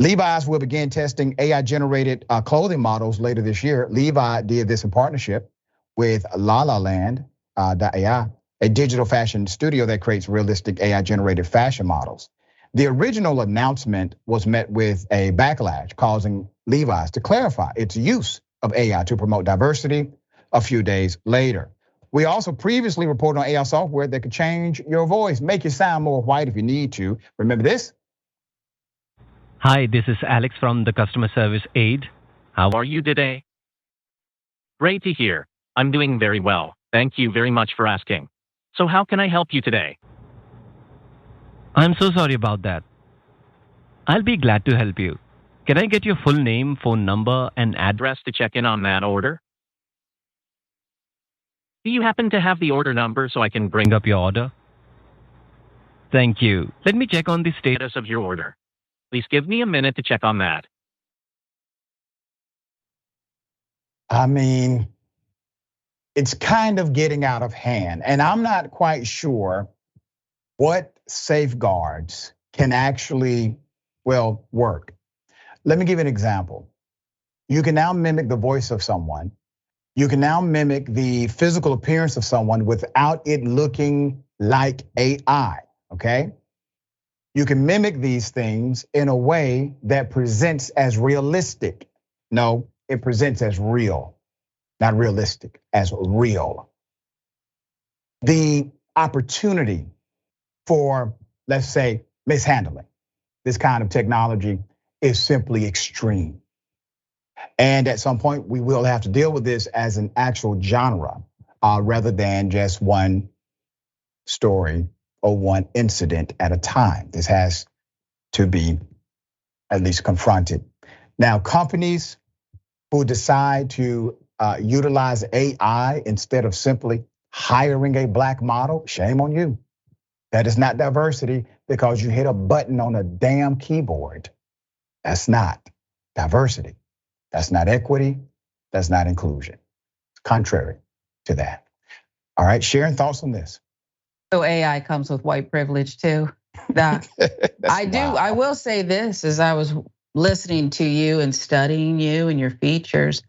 Levi's will begin testing AI-generated clothing models later this year. Levi did this in partnership with La La Land.ai, a digital fashion studio that creates realistic AI-generated fashion models. The original announcement was met with a backlash, causing Levi's to clarify its use of AI to promote diversity a few days later. We also previously reported on AI software that could change your voice, make you sound more white if you need to. Remember this? Hi, this is Alex from the customer service aid. How are you today? Great to hear. I'm doing very well. Thank you very much for asking. So how can I help you today? I'm so sorry about that. I'll be glad to help you. Can I get your full name, phone number, and address to check in on that order? Do you happen to have the order number so I can bring up your order? Thank you. Let me check on the status of your order. Please give me a minute to check on that. I mean, it's kind of getting out of hand, and I'm not quite sure what safeguards can actually, work. Let me give you an example. You can now mimic the voice of someone. You can now mimic the physical appearance of someone without it looking like AI, okay? You can mimic these things in a way that presents as realistic. No, it presents as real, not realistic, as real. The opportunity for, let's say, mishandling this kind of technology is simply extreme. And at some point, we will have to deal with this as an actual genre rather than just one story or one incident at a time. This has to be at least confronted. Now, companies who decide to utilize AI instead of simply hiring a black model, shame on you. That is not diversity because you hit a button on a damn keyboard. That's not diversity. That's not equity. That's not inclusion. It's contrary to that. All right, Sharon, thoughts on this? So AI comes with white privilege too, Doc. I will say this, as I was listening to you and studying you and your features,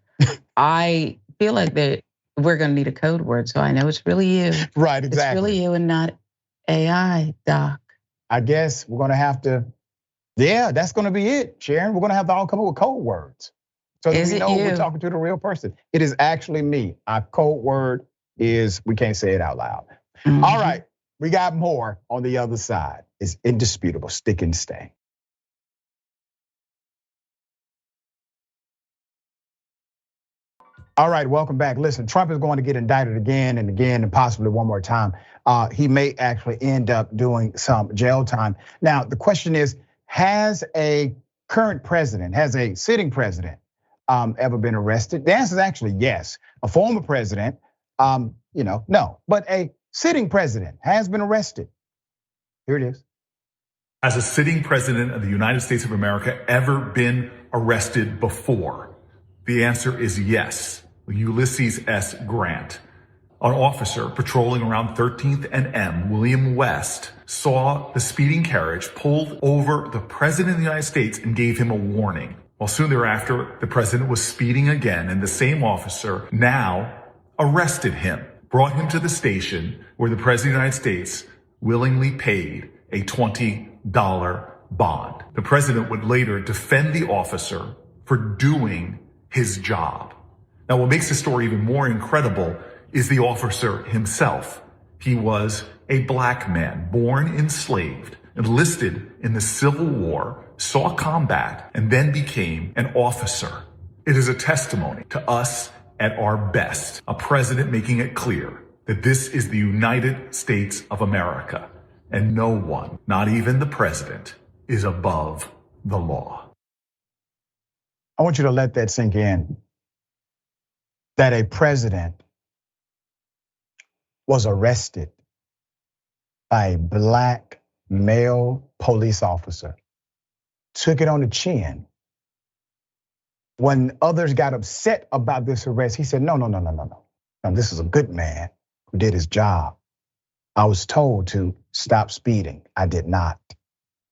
I feel like that we're gonna need a code word, so I know it's really you. Right, exactly. It's really you and not AI, Doc. I guess we're gonna have to, that's gonna be it, Sharon. We're gonna have to all come up with code words so that we know we're talking to the real person. It is actually me. Our code word is, we can't say it out loud. Mm-hmm. All right, we got more on the other side. It's indisputable, stick and stay. All right, welcome back. Listen, Trump is going to get indicted again and again and possibly one more time. He may actually end up doing some jail time. Now, the question is, has a current president, has a sitting president ever been arrested? The answer is actually yes. A former president, no, but a sitting president has been arrested. Here it is. Has a sitting president of the United States of America ever been arrested before? The answer is yes. Ulysses S. Grant, an officer patrolling around 13th and M, William West, saw the speeding carriage, pulled over the president of the United States and gave him a warning. Well, soon thereafter, the president was speeding again, and the same officer now arrested him, brought him to the station where the president of the United States willingly paid a $20 bond. The president would later defend the officer for doing his job. Now, what makes this story even more incredible is the officer himself. He was a black man, born enslaved, enlisted in the Civil War, saw combat, and then became an officer. It is a testimony to us at our best, a president making it clear that this is the United States of America, and no one, not even the president, is above the law. I want you to let that sink in. That a president was arrested by a black male police officer, took it on the chin. When others got upset about this arrest, he said, no. Now, this is a good man who did his job. I was told to stop speeding. I did not.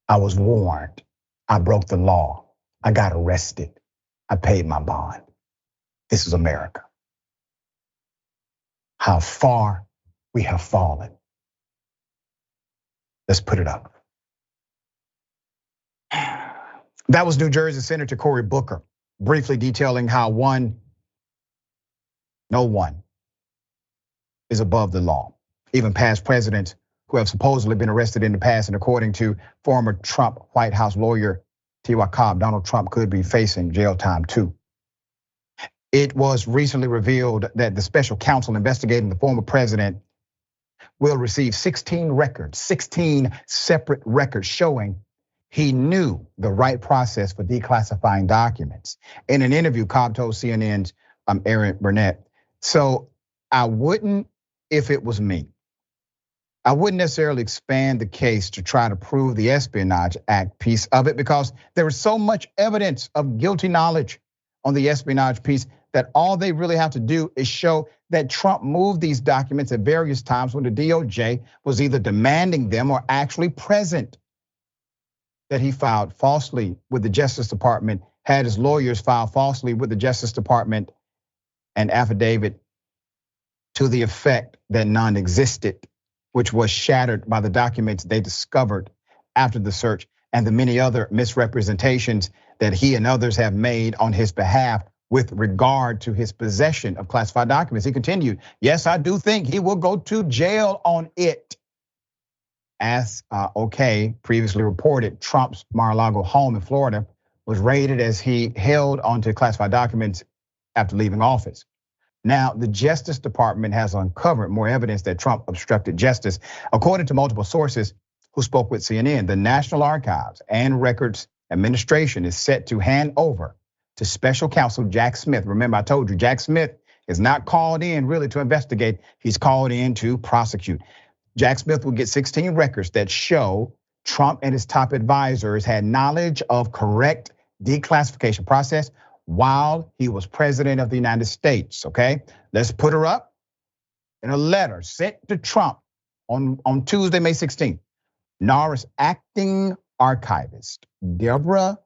I was warned. I broke the law. I got arrested. I paid my bond. This is America. How far we have fallen. Let's put it up. That was New Jersey Senator Cory Booker, briefly detailing how no one is above the law. Even past presidents who have supposedly been arrested in the past, and according to former Trump White House lawyer T.Y. Cobb, Donald Trump could be facing jail time too. It was recently revealed that the special counsel investigating the former president will receive 16 separate records showing he knew the right process for declassifying documents. In an interview, Cobb told CNN's Aaron Burnett, so I wouldn't, if it was me, I wouldn't necessarily expand the case to try to prove the Espionage Act piece of it, because there is so much evidence of guilty knowledge on the espionage piece that all they really have to do is show that Trump moved these documents at various times when the DOJ was either demanding them or actually present, that he filed falsely with the Justice Department, had his lawyers file falsely with the Justice Department an affidavit to the effect that none existed, which was shattered by the documents they discovered after the search and the many other misrepresentations that he and others have made on his behalf with regard to his possession of classified documents. He continued, yes, I do think he will go to jail on it. As OK previously reported, Trump's Mar-a-Lago home in Florida was raided as he held onto classified documents after leaving office. Now, the Justice Department has uncovered more evidence that Trump obstructed justice. According to multiple sources who spoke with CNN, the National Archives and Records Administration is set to hand over to special counsel Jack Smith. Remember, I told you, Jack Smith is not called in really to investigate. He's called in to prosecute. Jack Smith will get 16 records that show Trump and his top advisors had knowledge of correct declassification process while he was president of the United States, okay? Let's put her up. In a letter sent to Trump on Tuesday, May 16th, NARA's acting archivist, Deborah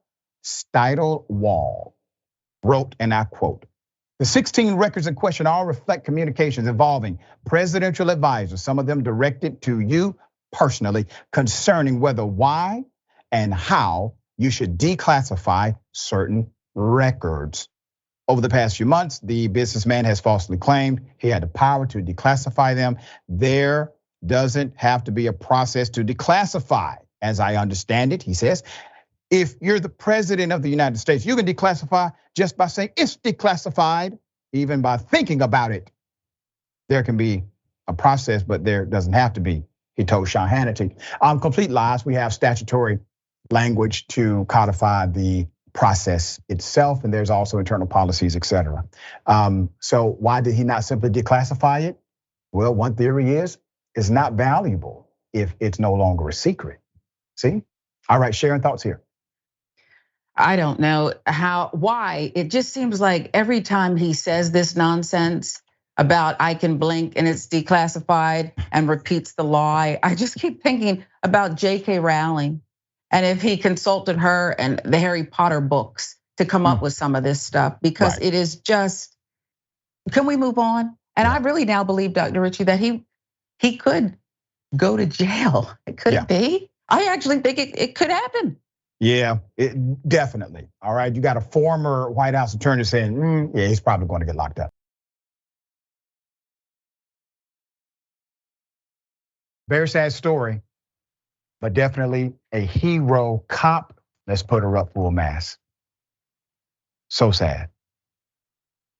Steidel-Wall, wrote, and I quote, the 16 records in question all reflect communications involving presidential advisors, some of them directed to you personally, concerning whether, why, and how you should declassify certain records. Over the past few months, the businessman has falsely claimed he had the power to declassify them. There doesn't have to be a process to declassify, as I understand it, he says. If you're the president of the United States, you can declassify just by saying it's declassified, even by thinking about it. There can be a process, but there doesn't have to be, he told Sean Hannity. Complete lies, we have statutory language to codify the process itself, and there's also internal policies, et cetera. So why did he not simply declassify it? Well, one theory is it's not valuable if it's no longer a secret. See? All right, Sharon, thoughts here. I don't know why. It just seems like every time he says this nonsense about I can blink and it's declassified and repeats the lie, I just keep thinking about J.K. Rowling and if he consulted her and the Harry Potter books to come up with some of this stuff, because it is just, can we move on? And I really now believe, Dr. Richey, that he could go to jail. Could it be? I actually think it could happen. Yeah, definitely. All right, you got a former White House attorney saying, yeah, he's probably going to get locked up. Very sad story, but definitely a hero cop. Let's put her up full mass. So sad.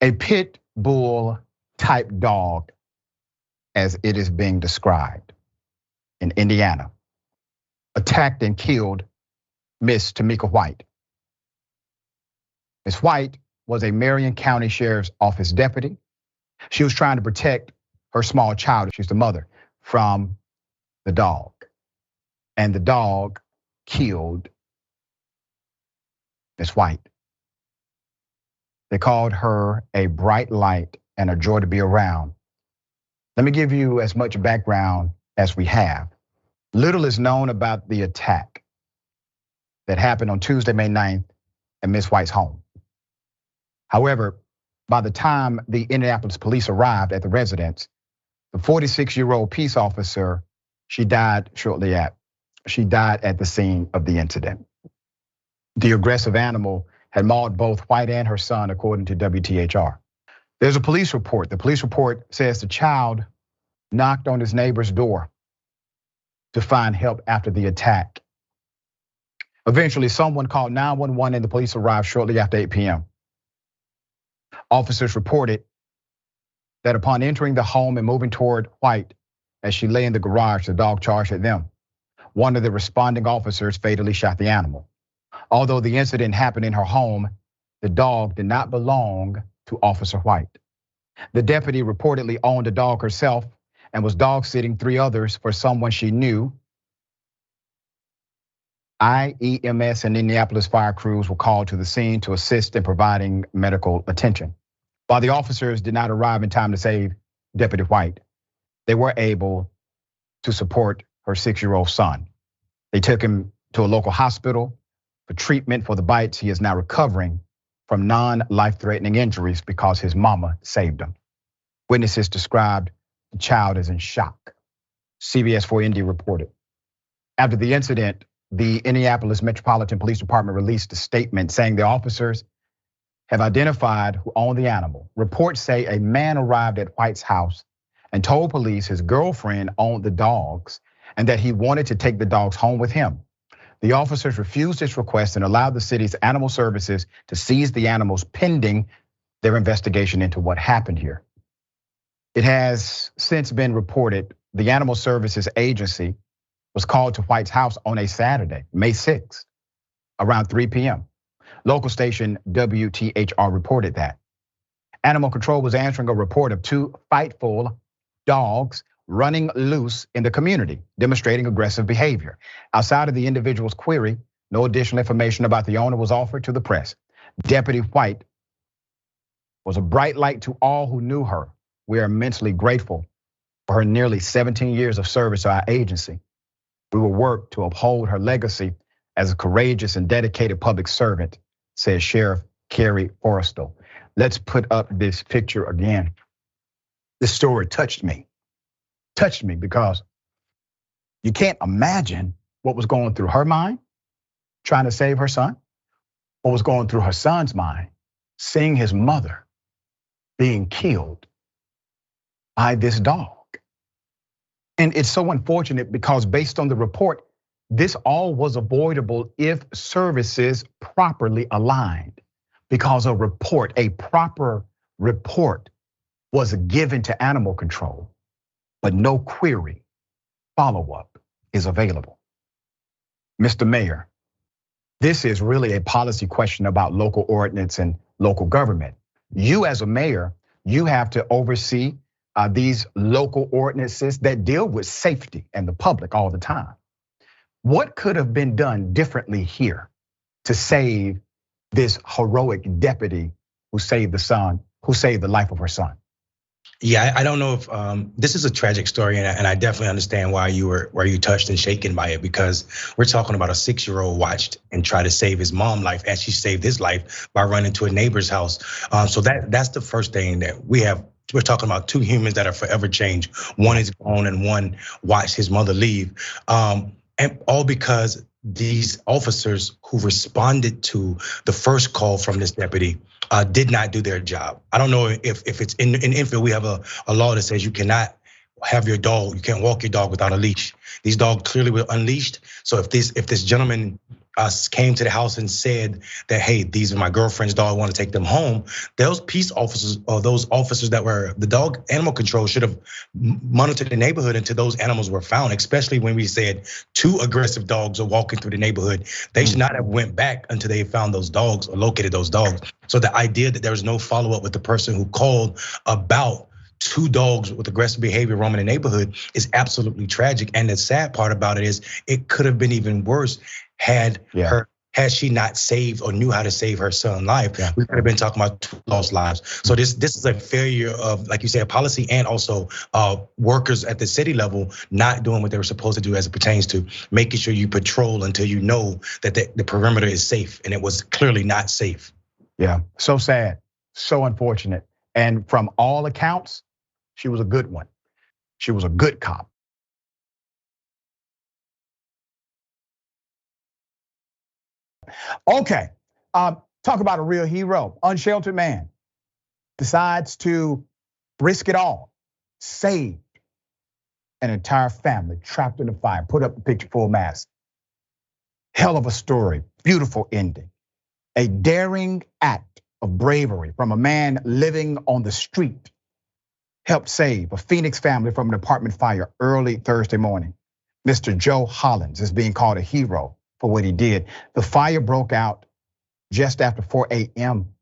A pit bull type dog, as it is being described, in Indiana, attacked and killed Miss Tamika White. Miss White was a Marion County Sheriff's Office deputy. She was trying to protect her small child, she's the mother, from the dog. And the dog killed Miss White. They called her a bright light and a joy to be around. Let me give you as much background as we have. Little is known about the attack that happened on Tuesday, May 9th at Miss White's home. However, by the time the Indianapolis police arrived at the residence, The 46-year-old peace officer, she died at the scene of the incident. The aggressive animal had mauled both White and her son, according to WTHR. There's a police report. The police report says the child knocked on his neighbor's door to find help after the attack. Eventually, someone called 911 and the police arrived shortly after 8 p.m. Officers reported that upon entering the home and moving toward White, as she lay in the garage, the dog charged at them. One of the responding officers fatally shot the animal. Although the incident happened in her home, the dog did not belong to Officer White. The deputy reportedly owned the dog herself and was dog sitting 3 others for someone she knew. IEMS and Indianapolis fire crews were called to the scene to assist in providing medical attention. While the officers did not arrive in time to save Deputy White, they were able to support her 6-year-old son. They took him to a local hospital for treatment for the bites. He is now recovering from non-life-threatening injuries because his mama saved him. Witnesses described the child as in shock. CBS 4 Indy reported. After the incident, the Indianapolis Metropolitan Police Department released a statement saying the officers have identified who owned the animal. Reports say a man arrived at White's house and told police his girlfriend owned the dogs and that he wanted to take the dogs home with him. The officers refused this request and allowed the city's animal services to seize the animals pending their investigation into what happened here. It has since been reported the Animal Services Agency was called to White's house on a Saturday, May 6th, around 3 p.m. Local station WTHR reported that. Animal Control was answering a report of 2 fightful dogs running loose in the community, demonstrating aggressive behavior. Outside of the individual's query, no additional information about the owner was offered to the press. Deputy White was a bright light to all who knew her. We are immensely grateful for her nearly 17 years of service to our agency. We will work to uphold her legacy as a courageous and dedicated public servant, says Sheriff Kerry Forrestal. Let's put up this picture again. This story touched me because you can't imagine what was going through her mind trying to save her son, what was going through her son's mind seeing his mother being killed by this dog. And it's so unfortunate because based on the report, this all was avoidable if services properly aligned, because a proper report was given to Animal Control, but no query, follow-up is available. Mr. Mayor, this is really a policy question about local ordinance and local government. You as a mayor, you have to oversee these local ordinances that deal with safety and the public all the time. What could have been done differently here to save this heroic deputy who saved the life of her son? Yeah, I don't know if this is a tragic story, and I definitely understand why you touched and shaken by it, because we're talking about a 6-year-old watched and tried to save his mom's life as she saved his life by running to a neighbor's house. So that's the first thing that we have. We're talking about 2 humans that are forever changed. One is gone and one watched his mother leave. And all because these officers who responded to the first call from this deputy did not do their job. I don't know if it's in Enfield, we have a law that says you cannot have your dog, you can't walk your dog without a leash. These dogs clearly were unleashed. So if this gentleman came to the house and said that, hey, these are my girlfriend's dog, I want to take them home, those peace officers or those officers that were the dog animal control should have monitored the neighborhood until those animals were found, especially when we said 2 aggressive dogs are walking through the neighborhood. They should not have went back until they found those dogs or located those dogs. So the idea that there was no follow-up with the person who called about 2 dogs with aggressive behavior roaming the neighborhood is absolutely tragic. And the sad part about it is it could have been even worse had she not saved or knew how to save her son's life. We could have been talking about 2 lost lives. So this is a failure of, like you said, policy and also workers at the city level not doing what they were supposed to do as it pertains to making sure you patrol until you know that the perimeter is safe, and it was clearly not safe. Yeah, so sad, so unfortunate. And from all accounts, she was a good one. She was a good cop. Okay, talk about a real hero. Unsheltered man decides to risk it all, save an entire family trapped in the fire. Put up the picture full mask. Hell of a story, beautiful ending. A daring act of bravery from a man living on the street helped save a Phoenix family from an apartment fire early Thursday morning. Mr. Joe Hollins is being called a hero for what he did. The fire broke out just after 4 a.m.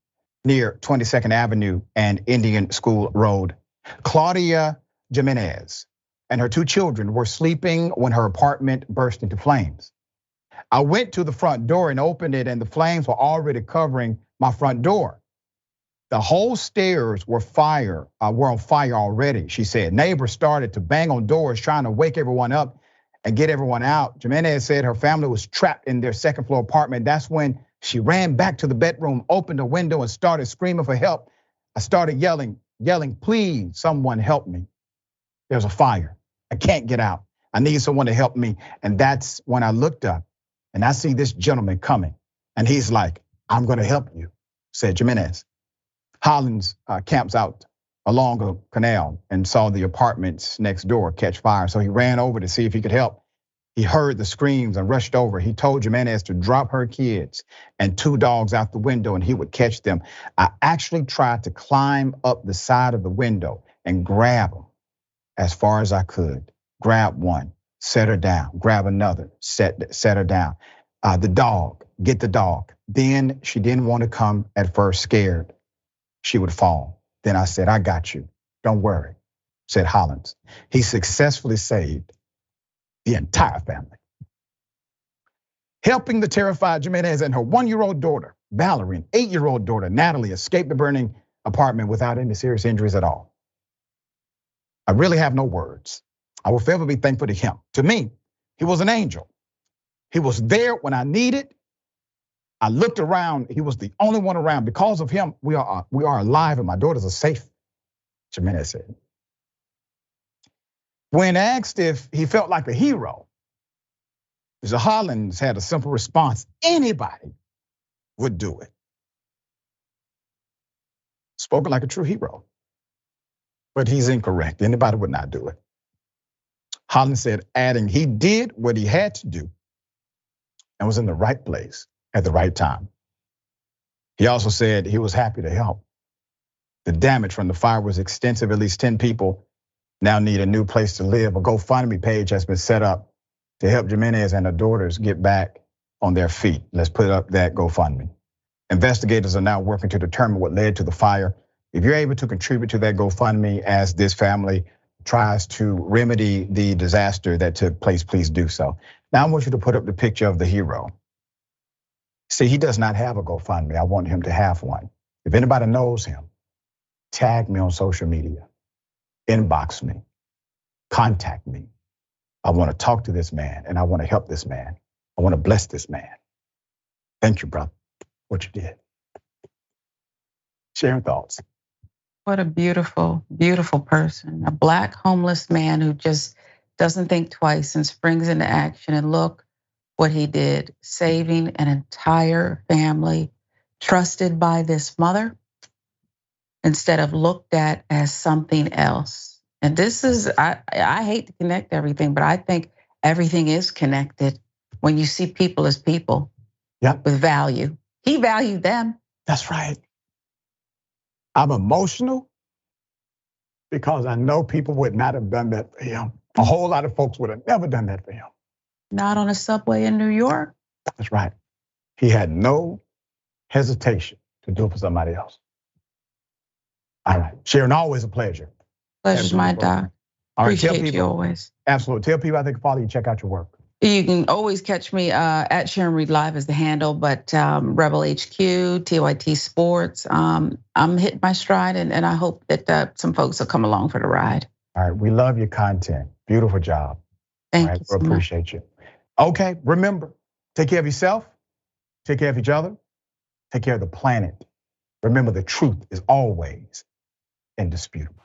near 22nd Avenue and Indian School Road. Claudia Jimenez and her 2 children were sleeping when her apartment burst into flames. I went to the front door and opened it, and the flames were already covering my front door. The whole stairs were on fire already, she said. Neighbors started to bang on doors trying to wake everyone up and get everyone out. Jimenez said her family was trapped in their second floor apartment. That's when she ran back to the bedroom, opened the window and started screaming for help. I started yelling, please, someone help me. There's a fire. I can't get out. I need someone to help me. And that's when I looked up and I see this gentleman coming. And he's like, I'm gonna help you, said Jimenez. Hollins camps out along a canal and saw the apartments next door catch fire. So he ran over to see if he could help. He heard the screams and rushed over. He told Jimenez to drop her kids and 2 dogs out the window and he would catch them. I actually tried to climb up the side of the window and grab them as far as I could. Grab one, set her down, grab another, set her down. Get the dog. Then she didn't want to come at first, scared she would fall. Then I said, I got you, don't worry, said Hollins. He successfully saved the entire family. Helping the terrified Jimenez and her 1-year-old daughter, Valerie, and 8-year-old daughter, Natalie, escaped the burning apartment without any serious injuries at all. I really have no words. I will forever be thankful to him. To me, he was an angel. He was there when I needed. I looked around, he was the only one around. Because of him, we are alive and my daughters are safe, Jimenez said. When asked if he felt like a hero, Mr. Hollins had a simple response: anybody would do it. Spoken like a true hero, but he's incorrect. Anybody would not do it. Hollins said, adding, he did what he had to do and was in the right place at the right time. He also said he was happy to help. The damage from the fire was extensive. At least 10 people now need a new place to live. A GoFundMe page has been set up to help Jimenez and her daughters get back on their feet. Let's put up that GoFundMe. Investigators are now working to determine what led to the fire. If you're able to contribute to that GoFundMe as this family tries to remedy the disaster that took place, please do so. Now I want you to put up the picture of the hero. See, he does not have a GoFundMe. I want him to have one. If anybody knows him, tag me on social media, inbox me, contact me. I want to talk to this man and I want to help this man. I want to bless this man. Thank you, brother, what you did. Share your thoughts. What a beautiful, beautiful person. A Black homeless man who just doesn't think twice and springs into action. And look what he did, saving an entire family, trusted by this mother instead of looked at as something else. And this is, I hate to connect everything, but I think everything is connected when you see people as people with value. He valued them. That's right. I'm emotional because I know people would not have done that for him. A whole lot of folks would have never done that for him. Not on a subway in New York. That's right. He had no hesitation to do it for somebody else. All right, Sharon, always a pleasure. Pleasure's my doc. All right, Appreciate you always. Absolutely. Tell people I think follow you, check out your work. You can always catch me at Sharon Reed Live as the handle, but Rebel HQ, TYT Sports. I'm hitting my stride, and I hope that some folks will come along for the ride. All right, we love your content. Beautiful job. Thank you so much. We appreciate you. Okay, remember, take care of yourself, take care of each other, take care of the planet. Remember, the truth is always indisputable.